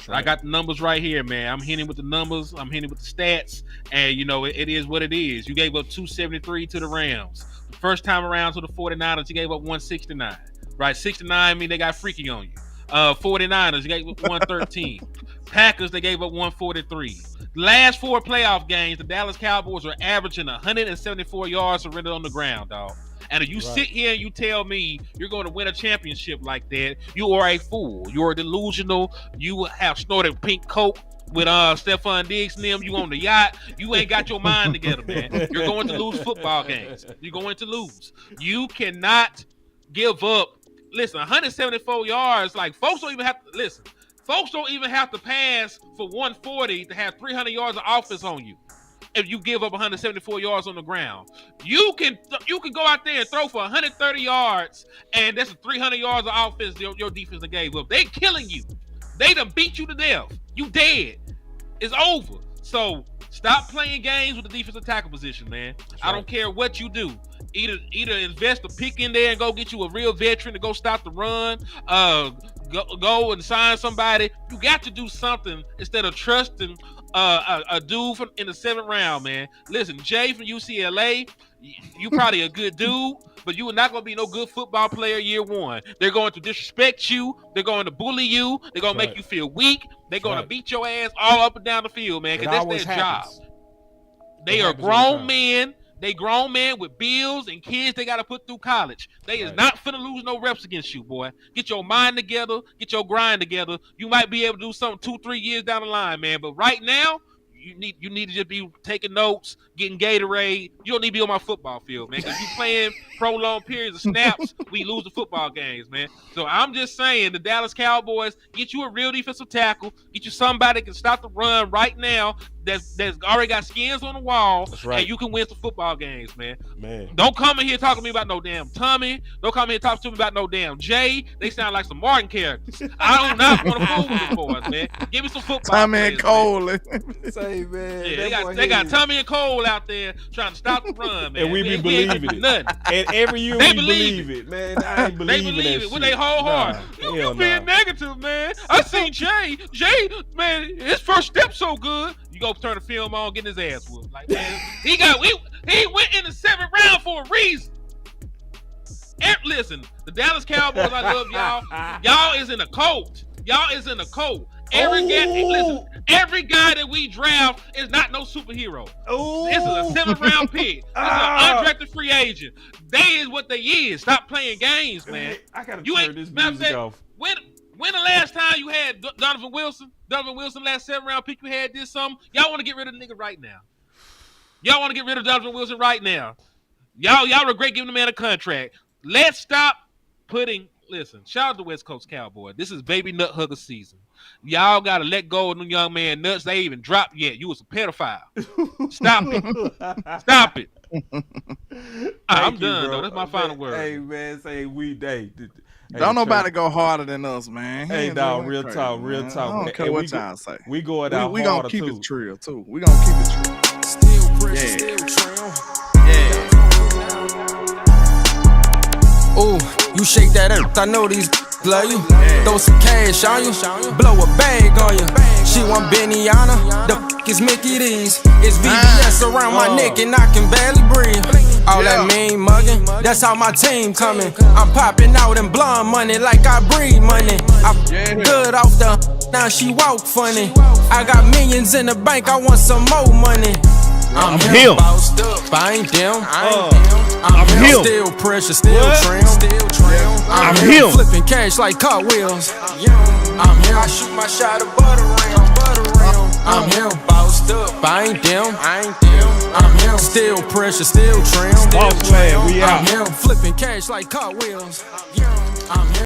S4: Right. I got the numbers right here, man. I'm hitting with the numbers. I'm hitting with the stats. And, you know, it is what it is. You gave up 273 to the Rams. The first time around to the 49ers, you gave up 169. Right? 69 mean they got freaky on you. 49ers, they gave up 113. Packers, they gave up 143. Last 4 playoff games, the Dallas Cowboys are averaging 174 yards surrendered on the ground, dog. And if you sit here and you tell me you're going to win a championship like that, you are a fool. You are delusional. You have snorted pink coke with Stephon Diggs and them. You on the yacht. You ain't got your mind together, man. You're going to lose football games. You're going to lose. You cannot give up. Listen, 174 yards, like folks don't even have to listen. Folks don't even have to pass for 140 to have 300 yards of offense on you. If you give up 174 yards on the ground, you can go out there and throw for 130 yards, and that's 300 yards of offense your defense gave up. They killing you. They done beat you to death. You dead. It's over. So stop playing games with the defensive tackle position, man. That's I don't care what you do. Either invest a pick in there and go get you a real veteran to go stop the run. Go and sign somebody. You got to do something instead of trusting a dude in the 7th round, man. Listen, Jay from UCLA, you probably a good dude, but you are not going to be no good football player year 1. They're going to disrespect you. They're going to bully you. They're going to make you feel weak. They're going to beat your ass all up and down the field, man, because that's their job. They are grown men. They grown men with bills and kids they got to put through college. They is not finna lose no reps against you, boy. Get your mind together. Get your grind together. You might be able to do something 2-3 years down the line, man. But right now, you need to just be taking notes, getting Gatorade. You don't need to be on my football field, man. Because you playing prolonged periods of snaps, we lose the football games, man. So I'm just saying, the Dallas Cowboys, get you a real defensive tackle. Get you somebody that can stop the run right now that's already got skins on the wall. That's right. And you can win some football games, man. Don't come in here talking to me about no damn Tommy. Don't come in here talking to me about no damn Jay. They sound like some Martin characters. I do not want to fool with the boys, man. Give me some football
S1: Tommy and Cole.
S3: Say, man.
S4: Yeah, they got Tommy and Cole out there trying to stop the run, man.
S3: And we be believing it. Nothing. And every year we believe it, man. I ain't believing
S4: They believe
S3: that
S4: it with their whole heart. You being negative, man. I seen Jay, man, his first step so good. You go turn the film on, getting his ass whooped. Like, man, he went in the 7th round for a reason. And listen, the Dallas Cowboys, I love y'all. Y'all is in a cult. Y'all is in a cult. Every guy that we draft is not no superhero. This is a 7th round pick. This is an undrafted free agent. They is what they is. Stop playing games, man.
S3: I gotta turn this music off.
S4: When the last time you had Donovan Wilson? Donovan Wilson, last 7th round pick, you had this something. Y'all want to get rid of the nigga right now. Y'all want to get rid of Donovan Wilson right now. Y'all regret giving the man a contract. Let's stop putting. Listen, shout out to West Coast Cowboy. This is baby nut hugger season. Y'all got to let go of them young man nuts. They ain't even dropped yet. You was a pedophile. Stop it. Stop it. I'm done, though. That's my final word.
S3: Hey, man,
S1: Don't nobody go harder than us, man.
S3: Hey, dog, real talk.
S1: I don't care what y'all say.
S3: We going out
S1: we
S3: harder,
S1: gonna keep
S3: too.
S1: it trill, too. We gonna keep it trill.
S7: Still pressure,
S1: Yeah.
S7: still
S1: Yeah.
S7: Ooh, you shake that earth, I know these love you. Throw some cash on you, blow a bag on you. She want Benihana, the f is Mickey D's. It's VVS around my neck and I can barely breathe. All that mean mugging, that's how my team coming. I'm popping out in blonde money like I breed money. I'm good off the, now she walk funny. I got millions in the bank, I want some more money. I'm him. I ain't them. I'm him. Still pressure, still trim. I'm him. Flipping cash like cartwheels. I'm him. I shoot my shot of butter rim. I'm him. Bossed up. I ain't them. I'm him. Still pressure, still trim.
S3: Boss man, we out.
S7: I'm him. Flipping cash like cartwheels. I'm him.